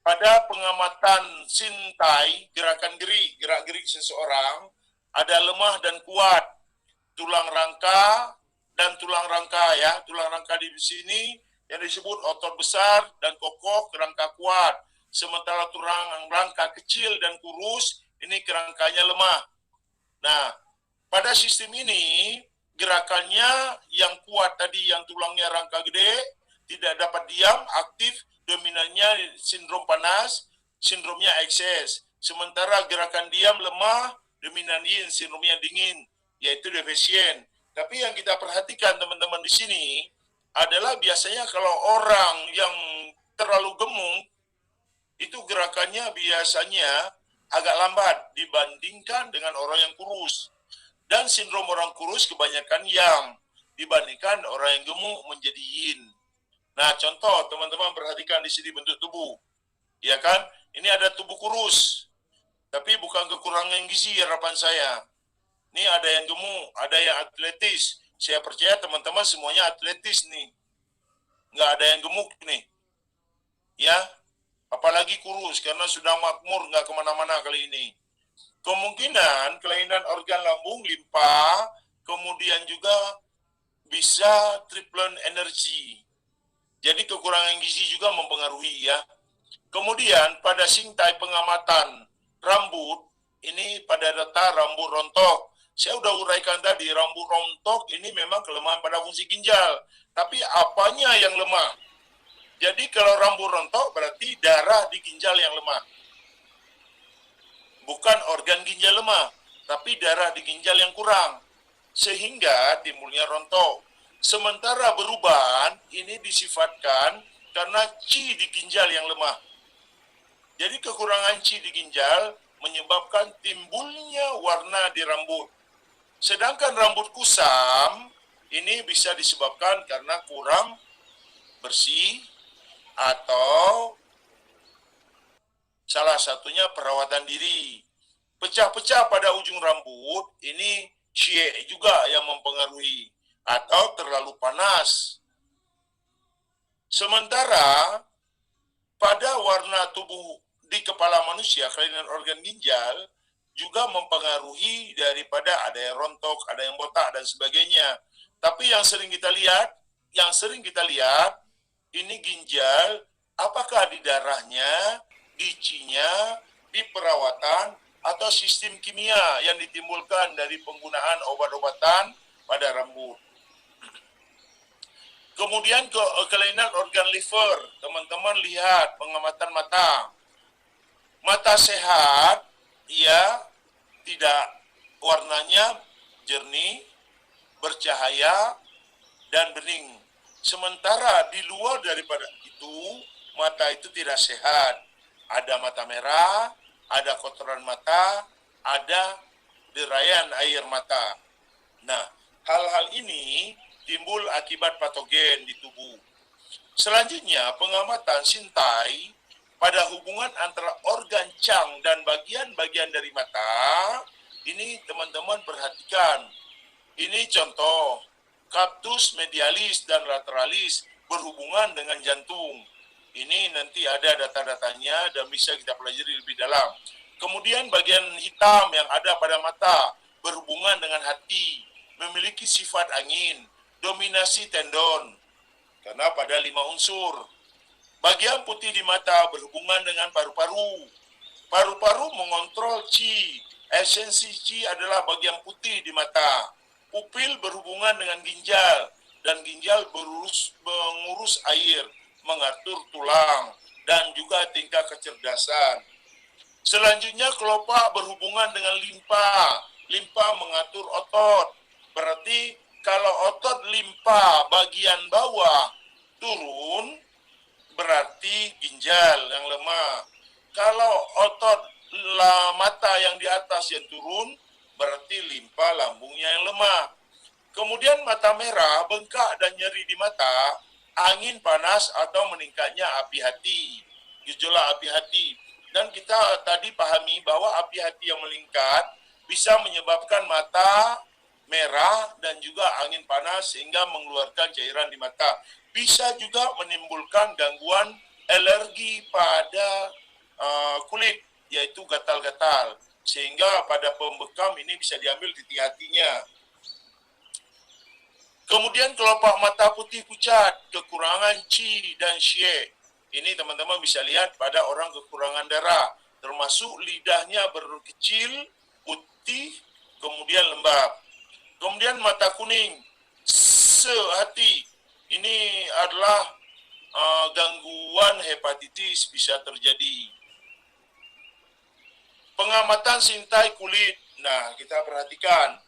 Pada pengamatan Sintai, gerakan gerak-gerik seseorang, ada lemah dan kuat, tulang rangka dan tulang rangka ya, tulang rangka di sini yang disebut otot besar dan kokoh, kerangka kuat. Sementara tulang rangka kecil dan kurus, ini kerangkanya lemah. Nah, pada sistem ini gerakannya yang kuat tadi, yang tulangnya rangka gede, tidak dapat diam, aktif, dominannya sindrom panas, sindromnya ekses. Sementara gerakan diam lemah, dominan yin, sindromnya dingin, yaitu defisien. Tapi yang kita perhatikan teman-teman di sini adalah biasanya kalau orang yang terlalu gemuk, itu gerakannya biasanya agak lambat dibandingkan dengan orang yang kurus. Dan sindrom orang kurus kebanyakan yang dibandingkan orang yang gemuk menjadi yin. Nah, contoh teman-teman perhatikan di sini bentuk tubuh. Ya kan? Ini ada tubuh kurus. Tapi bukan kekurangan gizi harapan saya. Ini ada yang gemuk, ada yang atletis. Saya percaya teman-teman semuanya atletis nih. Nggak ada yang gemuk nih. Ya, apalagi kurus karena sudah makmur, nggak kemana-mana kali ini. Kemungkinan kelainan organ lambung, limpa, kemudian juga bisa triplen energi. Jadi kekurangan gizi juga mempengaruhi ya. Kemudian pada Sintai pengamatan rambut, ini pada data rambut rontok. Saya udah uraikan tadi, rambut rontok ini memang kelemahan pada fungsi ginjal. Tapi apanya yang lemah? Jadi kalau rambut rontok berarti darah di ginjal yang lemah. Bukan organ ginjal lemah, tapi darah di ginjal yang kurang. Sehingga timbulnya rontok. Sementara beruban ini disifatkan karena Qi di ginjal yang lemah. Jadi kekurangan Qi di ginjal menyebabkan timbulnya warna di rambut. Sedangkan rambut kusam ini bisa disebabkan karena kurang bersih atau salah satunya perawatan diri. Pecah-pecah pada ujung rambut ini Qi juga yang mempengaruhi. Atau terlalu panas. Sementara pada warna tubuh di kepala manusia, kelainan organ ginjal juga mempengaruhi daripada ada yang rontok, ada yang botak dan sebagainya. Tapi yang sering kita lihat, ini ginjal, apakah di darahnya, di Qi-nya, di perawatan, atau sistem kimia yang ditimbulkan dari penggunaan obat-obatan pada rambut. Kemudian kelainan organ liver, teman-teman lihat pengamatan mata. Mata sehat, ia tidak warnanya jernih, bercahaya, dan bening. Sementara di luar daripada itu, mata itu tidak sehat. Ada mata merah, ada kotoran mata, ada derayan air mata. Nah, hal-hal ini timbul akibat patogen di tubuh. Selanjutnya, pengamatan Sintai pada hubungan antara organ cang dan bagian-bagian dari mata, ini teman-teman perhatikan. Ini contoh, cactus medialis dan lateralis berhubungan dengan jantung. Ini nanti ada data-datanya dan bisa kita pelajari lebih dalam. Kemudian bagian hitam yang ada pada mata berhubungan dengan hati, memiliki sifat angin, dominasi tendon, karena pada 5 unsur. Bagian putih di mata berhubungan dengan paru-paru. Paru-paru mengontrol qi. Esensi qi adalah bagian putih di mata. Pupil berhubungan dengan ginjal, dan ginjal mengurus air, mengatur tulang, dan juga tingkat kecerdasan. Selanjutnya kelopak berhubungan dengan limpa. Limpa mengatur otot. Berarti kalau otot limpa bagian bawah turun, berarti ginjal yang lemah. Kalau otot mata yang di atas yang turun, berarti limpa lambungnya yang lemah. Kemudian mata merah, bengkak dan nyeri di mata, angin panas atau meningkatnya api hati, gejolak api hati. Dan kita tadi pahami bahwa api hati yang meningkat bisa menyebabkan mata merah dan juga angin panas sehingga mengeluarkan cairan di mata. Bisa juga menimbulkan gangguan alergi pada kulit, yaitu gatal-gatal. Sehingga pada pembekam ini bisa diambil titik hatinya. Kemudian kelopak mata putih pucat, kekurangan qi dan xie. Ini teman-teman bisa lihat pada orang kekurangan darah, termasuk lidahnya berkecil, putih, kemudian lembab. Kemudian mata kuning, sehati. Ini adalah gangguan hepatitis bisa terjadi. Pengamatan sintai kulit. Nah, kita perhatikan.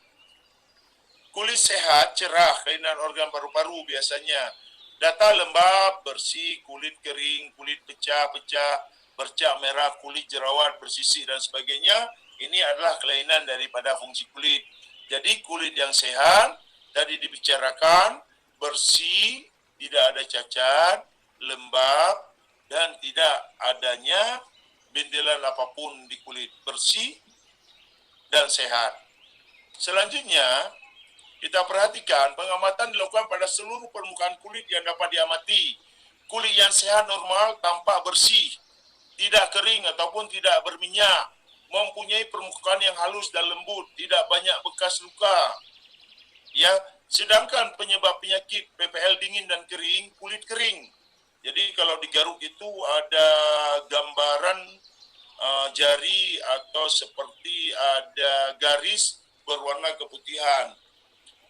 Kulit sehat, cerah, kelainan organ paru-paru biasanya. Data lembab, bersih, kulit kering, kulit pecah-pecah, bercak merah, kulit jerawat, bersisik dan sebagainya. Ini adalah kelainan daripada fungsi kulit. Jadi kulit yang sehat, tadi dibicarakan, bersih, tidak ada cacat, lembab, dan tidak adanya bendelan apapun di kulit, bersih dan sehat. Selanjutnya, kita perhatikan pengamatan dilakukan pada seluruh permukaan kulit yang dapat diamati. Kulit yang sehat normal tampak bersih, tidak kering ataupun tidak berminyak, mempunyai permukaan yang halus dan lembut, tidak banyak bekas luka. Ya, sedangkan penyebab penyakit PPL dingin dan kering, kulit kering. Jadi kalau digaruk itu ada gambaran jari atau seperti ada garis berwarna keputihan.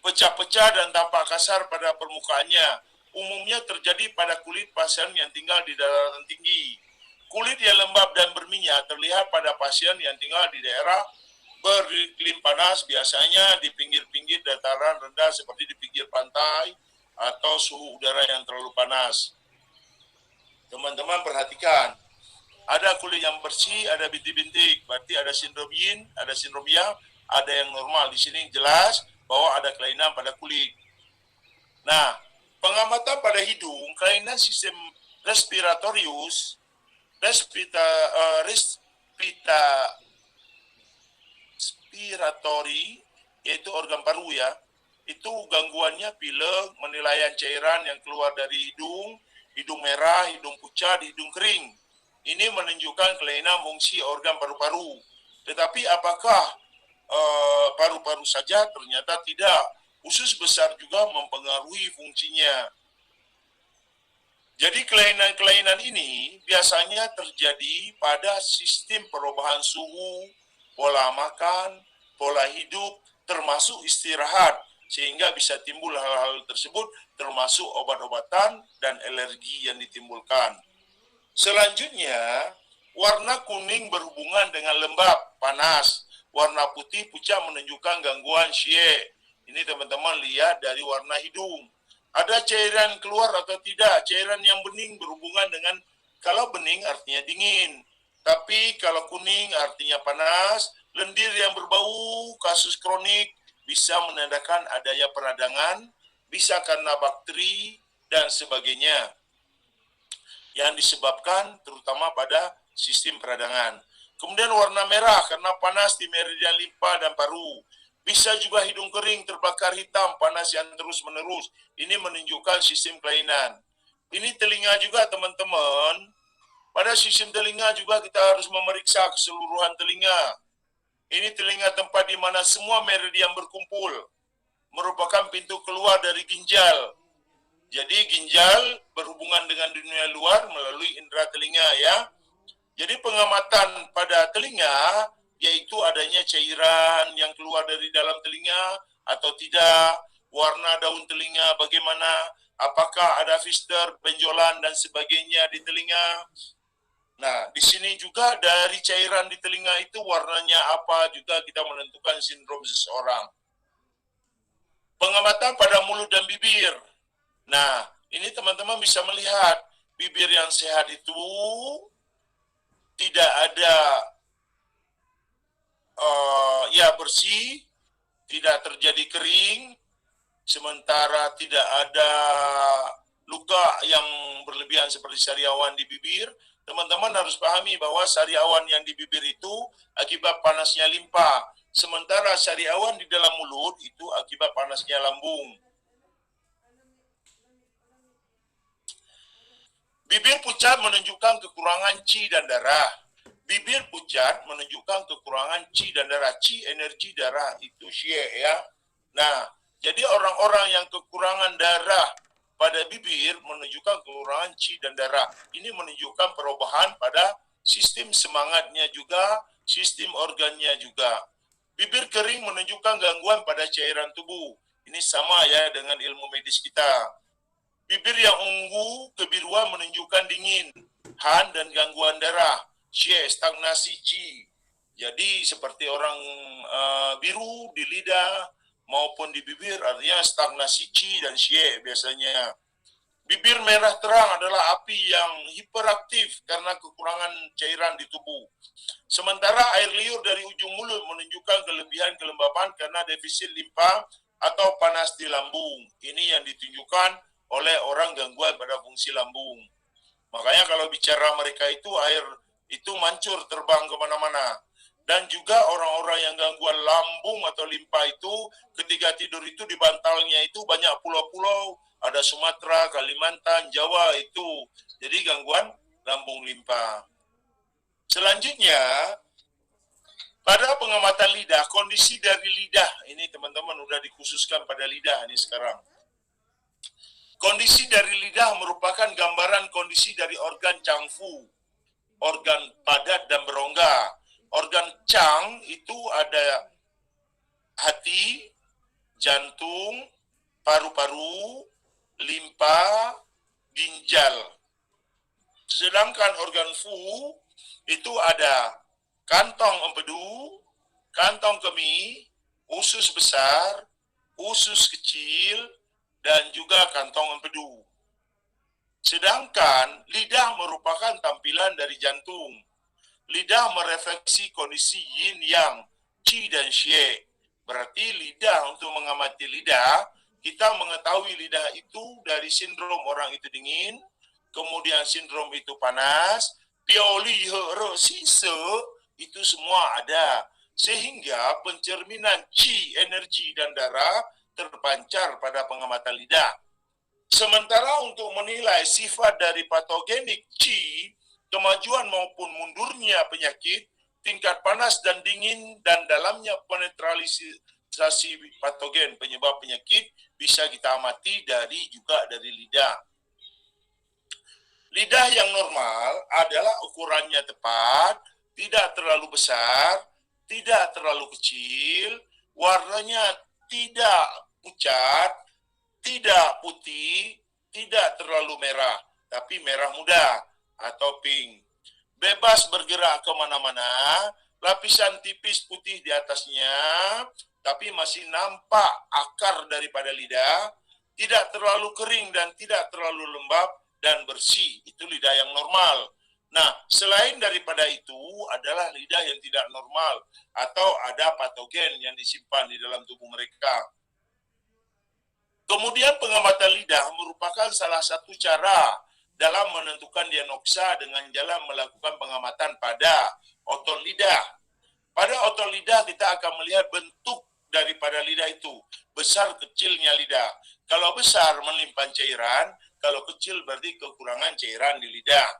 Pecah-pecah dan tampak kasar pada permukaannya. Umumnya terjadi pada kulit pasien yang tinggal di daratan tinggi. Kulit yang lembab dan berminyak terlihat pada pasien yang tinggal di daerah beriklim panas, biasanya di pinggir-pinggir dataran rendah seperti di pinggir pantai atau suhu udara yang terlalu panas. Teman-teman perhatikan, ada kulit yang bersih, ada bintik-bintik, berarti ada sindrom yin, ada sindrom yang, ada yang normal. Di sini jelas bahwa ada kelainan pada kulit. Nah, pengamatan pada hidung, kelainan sistem respiratorius, respiratory, yaitu organ paru ya, itu gangguannya pilek, penilaian cairan yang keluar dari hidung, hidung merah, hidung pucat, hidung kering. Ini menunjukkan kelainan fungsi organ paru-paru. Tetapi apakah paru-paru saja? Ternyata tidak. Usus besar juga mempengaruhi fungsinya. Jadi kelainan-kelainan ini biasanya terjadi pada sistem perubahan suhu, pola makan, pola hidup, termasuk istirahat, sehingga bisa timbul hal-hal tersebut, termasuk obat-obatan dan alergi yang ditimbulkan. Selanjutnya, warna kuning berhubungan dengan lembab, panas. Warna putih pucat menunjukkan gangguan xie. Ini teman-teman lihat dari warna hidung. Ada cairan keluar atau tidak? Cairan yang bening berhubungan dengan, kalau bening artinya dingin. Tapi kalau kuning artinya panas. Lendir yang berbau, kasus kronik, bisa menandakan adanya peradangan, bisa karena bakteri, dan sebagainya. yang disebabkan terutama pada sistem peradangan. Kemudian warna merah karena panas di meridian limpa dan paru. Bisa juga hidung kering, terbakar hitam, panas yang terus-menerus. Ini menunjukkan sistem kelainan. Ini telinga juga teman-teman. Pada sistem telinga juga kita harus memeriksa keseluruhan telinga. Ini telinga tempat di mana semua meridian berkumpul. Merupakan pintu keluar dari ginjal. Jadi ginjal berhubungan dengan dunia luar melalui indera telinga ya. Jadi pengamatan pada telinga yaitu adanya cairan yang keluar dari dalam telinga atau tidak, warna daun telinga bagaimana, apakah ada fister, benjolan dan sebagainya di telinga. Nah, di sini juga dari cairan di telinga itu warnanya apa juga kita menentukan sindrom seseorang. Pengamatan pada mulut dan bibir. Nah, ini teman-teman bisa melihat bibir yang sehat itu tidak ada bersih, tidak terjadi kering, sementara tidak ada luka yang berlebihan seperti sariawan di bibir. Teman-teman harus pahami bahwa sariawan yang di bibir itu akibat panasnya limpa, sementara sariawan di dalam mulut itu akibat panasnya lambung. Bibir pucat menunjukkan kekurangan qi dan darah. Bibir pucat menunjukkan kekurangan qi dan darah. Qi energi, darah itu xie ya. Nah, jadi orang-orang yang kekurangan darah pada bibir menunjukkan kekurangan qi dan darah. Ini menunjukkan perubahan pada sistem semangatnya juga, sistem organnya juga. Bibir kering menunjukkan gangguan pada cairan tubuh. Ini sama ya dengan ilmu medis kita. Bibir yang ungu, kebiruan menunjukkan dingin, han dan gangguan darah, xie, stagnasi qi. Jadi seperti orang biru di lidah maupun di bibir artinya stagnasi qi dan xie biasanya. Bibir merah terang adalah api yang hiperaktif karena kekurangan cairan di tubuh. Sementara air liur dari ujung mulut menunjukkan kelebihan kelembapan karena defisit limpa atau panas di lambung. Ini yang ditunjukkan oleh orang gangguan pada fungsi lambung. Makanya kalau bicara mereka itu air itu mancur terbang kemana-mana. Dan juga orang-orang yang gangguan lambung atau limpa itu ketika tidur itu di bantalnya itu banyak pulau-pulau, ada Sumatera, Kalimantan, Jawa itu. Jadi gangguan lambung limpa. Selanjutnya, pada pengamatan lidah, kondisi dari lidah, ini teman-teman udah dikhususkan pada lidah ini sekarang. Kondisi dari lidah merupakan gambaran kondisi dari organ cangfu, organ padat dan berongga. Organ cang itu ada hati, jantung, paru-paru, limpa, ginjal. Sedangkan organ fu itu ada kantong empedu, kantong kemih, usus besar, usus kecil, dan juga kantong empedu. Sedangkan lidah merupakan tampilan dari jantung. Lidah merefleksi kondisi yin yang, qi dan xie. Berarti lidah, untuk mengamati lidah, kita mengetahui lidah itu dari sindrom orang itu dingin, kemudian sindrom itu panas, pioli, hero, sise, itu semua ada. Sehingga pencerminan qi, energi dan darah terpancar pada pengamatan lidah. Sementara untuk menilai sifat dari patogenik qi, kemajuan maupun mundurnya penyakit, tingkat panas dan dingin dan dalamnya penetralisasi patogen penyebab penyakit bisa kita amati juga dari lidah. Lidah yang normal adalah ukurannya tepat, tidak terlalu besar, tidak terlalu kecil, warnanya tidak pucat, tidak putih, tidak terlalu merah, tapi merah muda atau pink. Bebas bergerak kemana-mana, lapisan tipis putih di atasnya, tapi masih nampak akar daripada lidah, tidak terlalu kering dan tidak terlalu lembab dan bersih. Itu lidah yang normal. Nah, selain daripada itu adalah lidah yang tidak normal atau ada patogen yang disimpan di dalam tubuh mereka. Kemudian pengamatan lidah merupakan salah satu cara dalam menentukan diagnosa dengan jalan melakukan pengamatan pada otot lidah. Pada otot lidah kita akan melihat bentuk daripada lidah itu, besar kecilnya lidah. Kalau besar melimpah cairan, kalau kecil berarti kekurangan cairan di lidah.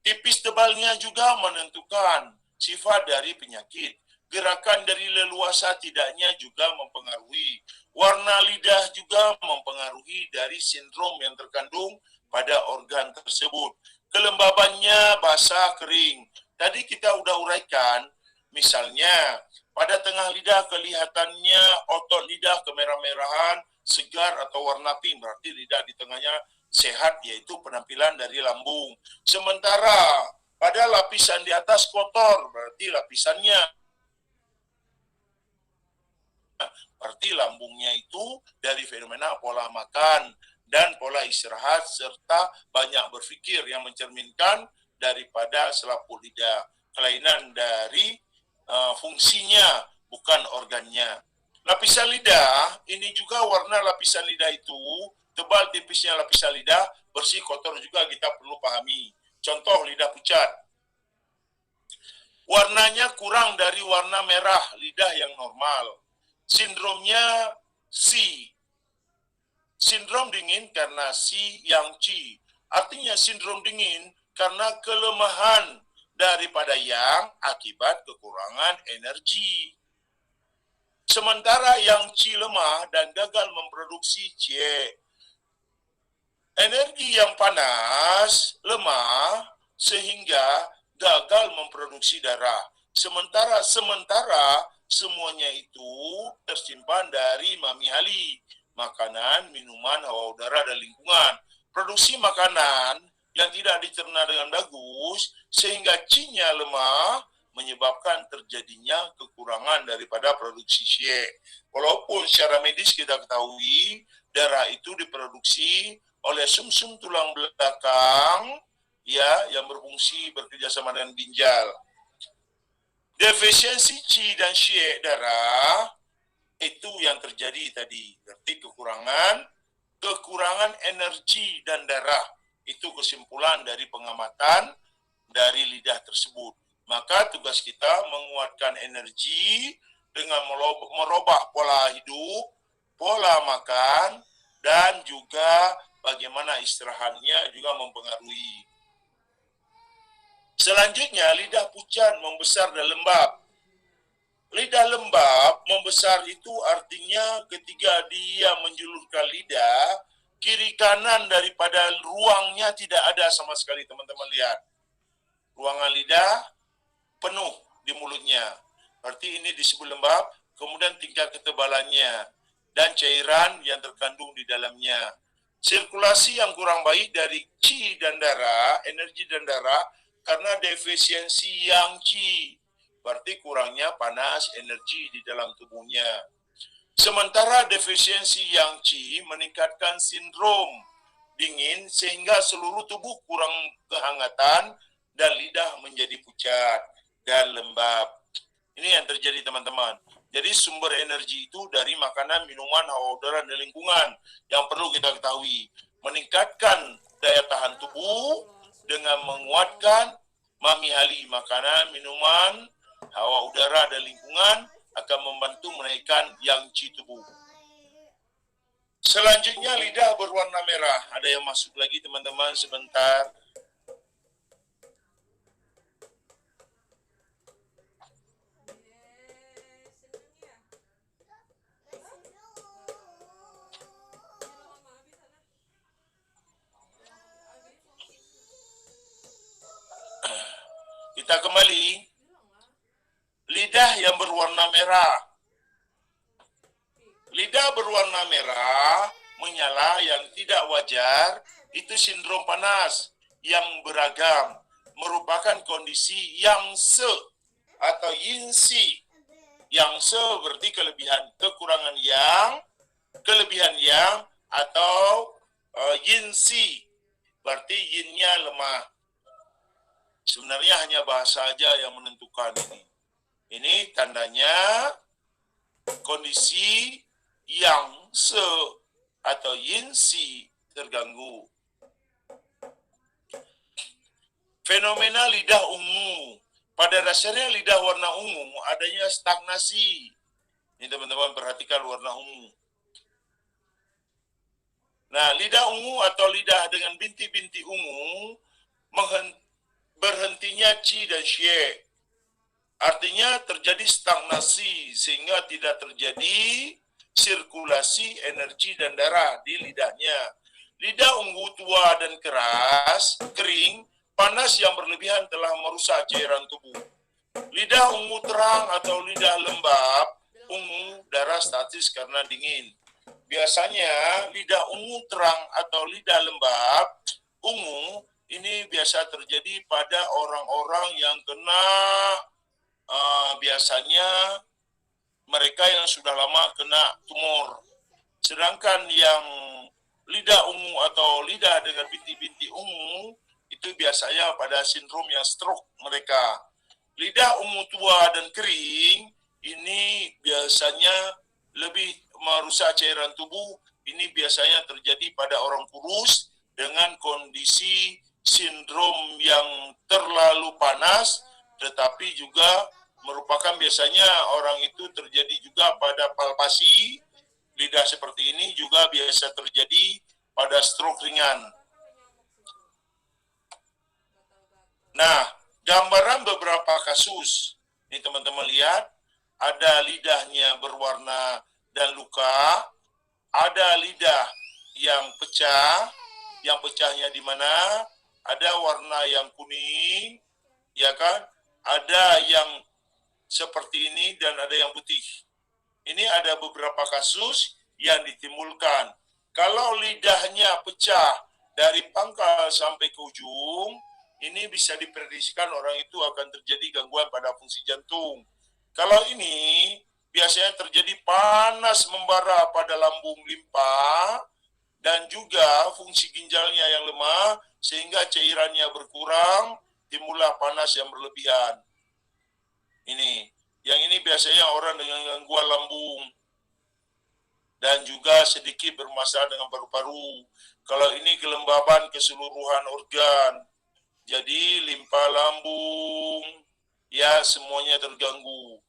Tipis tebalnya juga menentukan sifat dari penyakit. Gerakan dari leluasa tidaknya juga mempengaruhi. Warna lidah juga mempengaruhi dari sindrom yang terkandung pada organ tersebut. Kelembabannya basah kering. Tadi kita udah uraikan, misalnya pada tengah lidah kelihatannya otot lidah kemerah-merahan, segar atau warna pink, berarti lidah di tengahnya sehat, yaitu penampilan dari lambung. Sementara pada lapisan di atas kotor, berarti lapisannya, berarti lambungnya itu dari fenomena pola makan dan pola istirahat serta banyak berpikir yang mencerminkan daripada selaput lidah. Kelainan dari fungsinya, bukan organnya. Lapisan lidah, ini juga warna lapisan lidah itu, tebal tipisnya lapisan lidah, bersih kotor juga kita perlu pahami. Contoh lidah pucat. Warnanya kurang dari warna merah lidah yang normal. Sindromnya C. Sindrom dingin karena C yang C. Artinya sindrom dingin karena kelemahan daripada yang akibat kekurangan energi. Sementara yang C lemah dan gagal memproduksi C. Energi yang panas, lemah, sehingga gagal memproduksi darah. Sementara semuanya itu tersimpan dari mamihali, makanan, minuman, hawa udara, dan lingkungan. Produksi makanan yang tidak dicerna dengan bagus, sehingga C-nya lemah, menyebabkan terjadinya kekurangan daripada produksi C. Walaupun secara medis kita ketahui, darah itu diproduksi oleh sumsum tulang belakang, ya, yang berfungsi bekerja sama dengan ginjal. Defisiensi C dan C darah itu yang terjadi tadi, berarti kekurangan energi dan darah. Itu kesimpulan dari pengamatan dari lidah tersebut. Maka tugas kita menguatkan energi dengan merubah pola hidup, pola makan, dan juga bagaimana istirahatnya juga mempengaruhi. Selanjutnya, lidah pucat, membesar dan lembab. Lidah lembab, membesar itu artinya ketika dia menjulurkan lidah, kiri kanan daripada ruangnya tidak ada sama sekali, teman-teman lihat. Ruangan lidah penuh di mulutnya. Berarti ini disebut lembab, kemudian tingkat ketebalannya, dan cairan yang terkandung di dalamnya. Sirkulasi yang kurang baik dari qi dan darah, energi dan darah, karena defisiensi yang qi. Berarti kurangnya panas, energi di dalam tubuhnya. Sementara defisiensi yang qi meningkatkan sindrom dingin sehingga seluruh tubuh kurang kehangatan dan lidah menjadi pucat dan lembab. Ini yang terjadi, teman-teman. Jadi sumber energi itu dari makanan, minuman, hawa udara, dan lingkungan yang perlu kita ketahui. Meningkatkan daya tahan tubuh dengan menguatkan mamihali, makanan, minuman, hawa udara, dan lingkungan akan membantu menaikkan yang qi tubuh. Selanjutnya, lidah berwarna merah. Ada yang masuk lagi, teman-teman, sebentar. Kita kembali. Lidah yang berwarna merah. Lidah berwarna merah menyala yang tidak wajar, itu sindrom panas yang beragam, merupakan kondisi yang se atau yin si. Yang se berarti kelebihan, kekurangan yang, kelebihan yang, atau yin si berarti yinnya lemah. Sebenarnya hanya bahasa aja yang menentukan ini. Ini tandanya kondisi yang se atau yin si terganggu. Fenomena lidah ungu. Pada dasarnya lidah warna ungu adanya stagnasi. Ini teman-teman perhatikan warna ungu. Nah, lidah ungu atau lidah dengan binti-binti ungu berhentinya Qi dan Xie. Artinya terjadi stagnasi sehingga tidak terjadi sirkulasi energi dan darah di lidahnya. Lidah ungu tua dan keras, kering, panas yang berlebihan telah merusak cairan tubuh. Lidah ungu terang atau lidah lembab, ungu, darah statis karena dingin. Biasanya lidah ungu terang atau lidah lembab, ungu, ini biasa terjadi pada orang-orang yang kena biasanya mereka yang sudah lama kena tumor. Sedangkan yang lidah ungu atau lidah dengan binti-binti ungu itu biasanya pada sindrom yang stroke mereka. Lidah ungu tua dan kering ini biasanya lebih merusak cairan tubuh. Ini biasanya terjadi pada orang kurus dengan kondisi sindrom yang terlalu panas, tetapi juga merupakan biasanya orang itu terjadi juga pada palpasi. Lidah seperti ini juga biasa terjadi pada stroke ringan. Nah, gambaran beberapa kasus. Ini teman-teman lihat, ada lidahnya berwarna dan luka, ada lidah yang pecah, yang pecahnya di mana, ada warna yang kuning, ya kan? Ada yang seperti ini dan ada yang putih. Ini ada beberapa kasus yang ditimbulkan. Kalau lidahnya pecah dari pangkal sampai ke ujung, ini bisa diprediksikan orang itu akan terjadi gangguan pada fungsi jantung. Kalau ini biasanya terjadi panas membara pada lambung limpa dan juga fungsi ginjalnya yang lemah sehingga cairannya berkurang, timbullah panas yang berlebihan. Yang ini biasanya orang dengan gangguan lambung dan juga sedikit bermasalah dengan paru-paru. Kalau ini kelembaban keseluruhan organ, jadi limpa lambung, ya semuanya terganggu.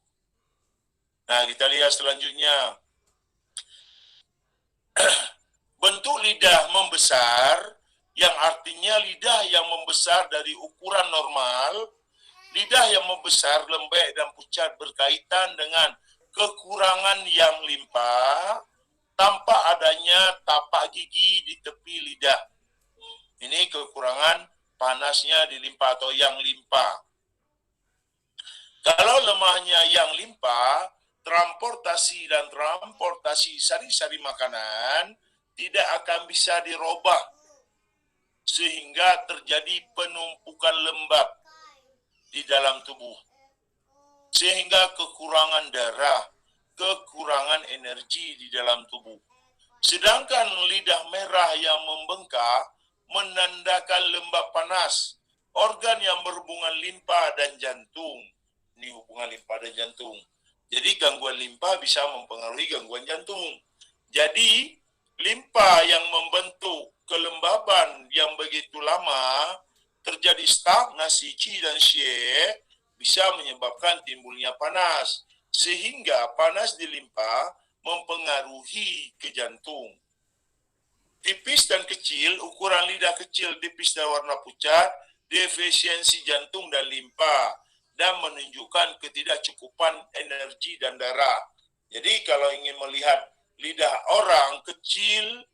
Nah, kita lihat selanjutnya. Bentuk lidah membesar, yang artinya lidah yang membesar dari ukuran normal. Lidah yang membesar, lembek dan pucat berkaitan dengan kekurangan yang limpa, tanpa adanya tapak gigi di tepi lidah. Ini kekurangan panasnya di limpa atau yang limpa. Kalau lemahnya yang limpa, transportasi sari-sari makanan tidak akan bisa dirubah sehingga terjadi penumpukan lembab di dalam tubuh, sehingga kekurangan darah, kekurangan energi di dalam tubuh. Sedangkan lidah merah yang membengkak menandakan lembab panas, organ yang berhubungan limpa dan jantung. Ini hubungan limpa dan jantung. Jadi gangguan limpa bisa mempengaruhi gangguan jantung. Jadi limpa yang membentuk kelembaban yang begitu lama, terjadi stagnasi Qi dan Xie, bisa menyebabkan timbulnya panas, sehingga panas di limpa mempengaruhi ke jantung. Tipis dan kecil, ukuran lidah kecil, tipis dan warna pucat, defisiensi jantung dan limpa, dan menunjukkan ketidakcukupan energi dan darah. Jadi kalau ingin melihat lidah orang kecil,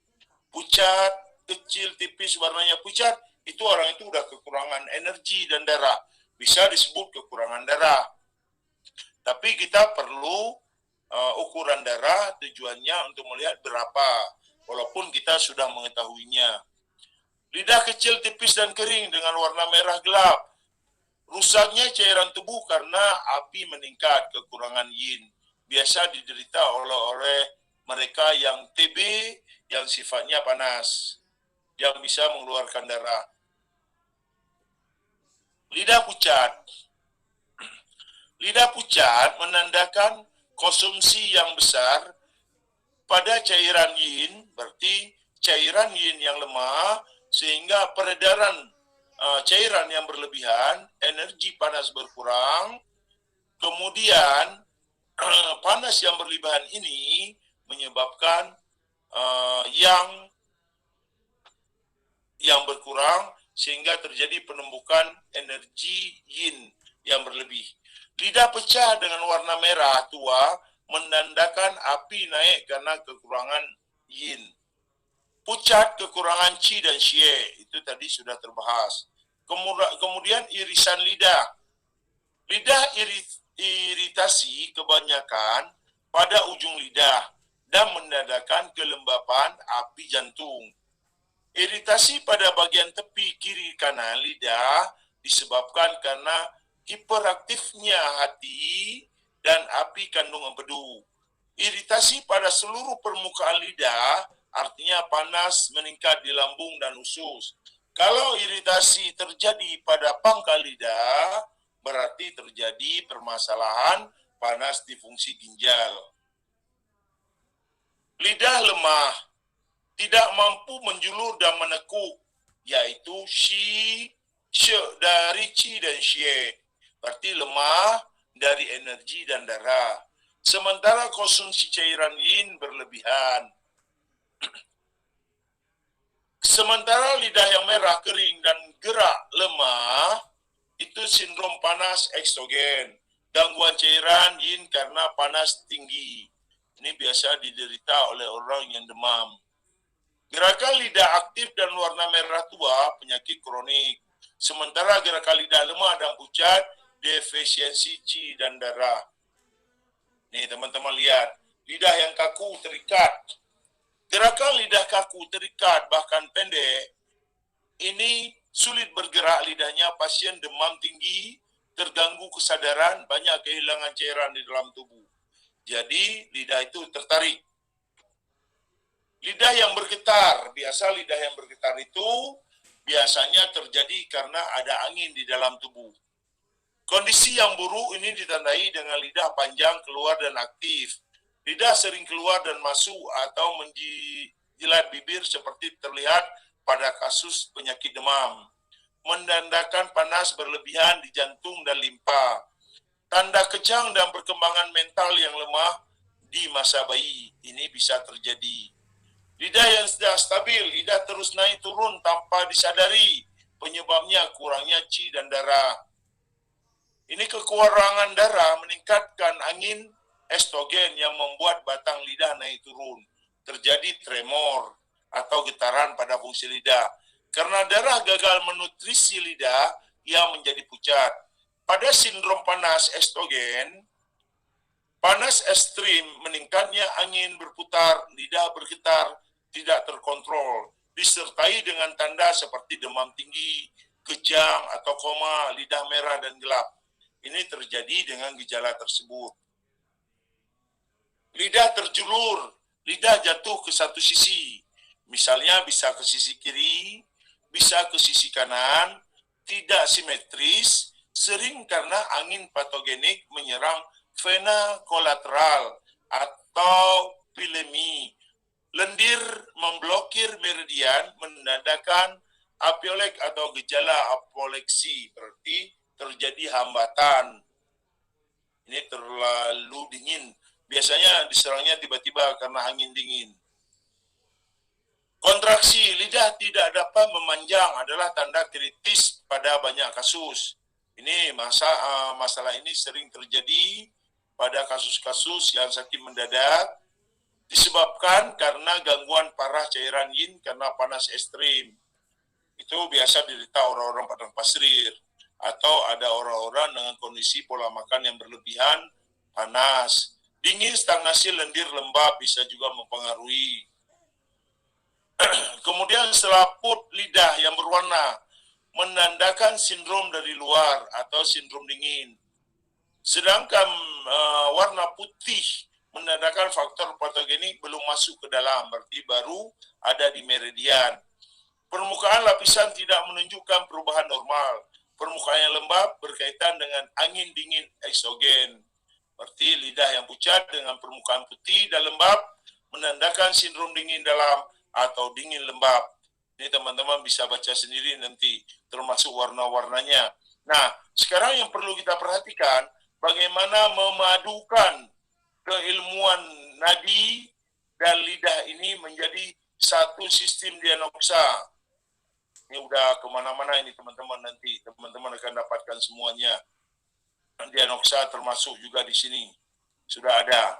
pucat, kecil, tipis, warnanya pucat, itu orang itu udah kekurangan energi dan darah. Bisa disebut kekurangan darah. Tapi kita perlu ukuran darah, tujuannya untuk melihat berapa, walaupun kita sudah mengetahuinya. Lidah kecil, tipis, dan kering dengan warna merah gelap. Rusaknya cairan tubuh karena api meningkat, kekurangan yin. Biasa diderita oleh mereka yang TB, yang sifatnya panas, yang bisa mengeluarkan darah. Lidah pucat. Lidah pucat menandakan konsumsi yang besar pada cairan yin, berarti cairan yin yang lemah, sehingga peredaran cairan yang berlebihan, energi panas berkurang, kemudian panas yang berlebihan ini menyebabkan yang berkurang sehingga terjadi penumbukan energi yin yang berlebih. Lidah pecah dengan warna merah tua menandakan api naik karena kekurangan yin. Pucat kekurangan qi dan xie, itu tadi sudah terbahas. Kemudian irisan lidah. Lidah iritasi kebanyakan pada ujung lidah dan menandakan kelembapan api jantung. Iritasi pada bagian tepi kiri kanan lidah disebabkan karena hiperaktifnya hati dan api kandung empedu. Iritasi pada seluruh permukaan lidah artinya panas meningkat di lambung dan usus. Kalau iritasi terjadi pada pangkal lidah, berarti terjadi permasalahan panas di fungsi ginjal. Lidah lemah, tidak mampu menjulur dan menekuk, yaitu shi, she dari qi dan xie. Berarti lemah dari energi dan darah. Sementara konsumsi cairan yin berlebihan. Sementara lidah yang merah, kering, dan gerak lemah, itu sindrom panas ekstogen. Gangguan cairan yin karena panas tinggi. Ini biasa diderita oleh orang yang demam. Gerakan lidah aktif dan warna merah tua, penyakit kronik. Sementara gerakan lidah lemah dan pucat, defisiensi qi dan darah. Nih teman-teman lihat, lidah yang kaku terikat. Gerakan lidah kaku terikat bahkan pendek, ini sulit bergerak lidahnya, pasien demam tinggi, terganggu kesadaran, banyak kehilangan cairan di dalam tubuh. Jadi lidah itu tertarik. Lidah yang bergetar, biasa lidah yang bergetar itu biasanya terjadi karena ada angin di dalam tubuh. Kondisi yang buruk ini ditandai dengan lidah panjang keluar dan aktif. Lidah sering keluar dan masuk atau menjilat bibir seperti terlihat pada kasus penyakit demam. Menandakan panas berlebihan di jantung dan limpa. Tanda kejang dan perkembangan mental yang lemah di masa bayi. Ini bisa terjadi. Lidah yang sudah stabil, lidah terus naik turun tanpa disadari. Penyebabnya kurangnya qi dan darah. Ini kekurangan darah meningkatkan angin estrogen yang membuat batang lidah naik turun. Terjadi tremor atau getaran pada fungsi lidah. Karena darah gagal menutrisi lidah, ia menjadi pucat. Pada sindrom panas estrogen, panas ekstrim meningkatnya angin berputar, lidah bergetar, tidak terkontrol, disertai dengan tanda seperti demam tinggi, kejang atau koma, lidah merah dan gelap. Ini terjadi dengan gejala tersebut. Lidah terjulur, lidah jatuh ke satu sisi. Misalnya bisa ke sisi kiri, bisa ke sisi kanan, tidak simetris, sering karena angin patogenik menyerang vena kolateral atau pilemi. Lendir memblokir meridian, menandakan apiolek atau gejala apoleksi, berarti terjadi hambatan. Ini terlalu dingin. Biasanya diserangnya tiba-tiba karena angin dingin. Kontraksi lidah tidak dapat memanjang adalah tanda kritis pada banyak kasus. Ini masalah ini sering terjadi pada kasus-kasus yang sakit mendadak disebabkan karena gangguan parah cairan yin karena panas ekstrim. Itu biasa diderita orang-orang padang pasir atau ada orang-orang dengan kondisi pola makan yang berlebihan, panas, dingin, stagnasi, lendir, lembab bisa juga mempengaruhi. Kemudian selaput lidah yang berwarna menandakan sindrom dari luar atau sindrom dingin. Sedangkan warna putih menandakan faktor patogenik belum masuk ke dalam, berarti baru ada di meridian. Permukaan lapisan tidak menunjukkan perubahan normal. Permukaan yang lembab berkaitan dengan angin dingin eksogen. Berarti lidah yang pucat dengan permukaan putih dan lembab menandakan sindrom dingin dalam atau dingin lembab. Ini teman-teman bisa baca sendiri nanti, termasuk warna-warnanya. Nah, sekarang yang perlu kita perhatikan, bagaimana memadukan keilmuan nadi dan lidah ini menjadi satu sistem diagnosa. Ini udah kemana-mana ini teman-teman, nanti teman-teman akan dapatkan semuanya. Diagnosa termasuk juga di sini sudah ada.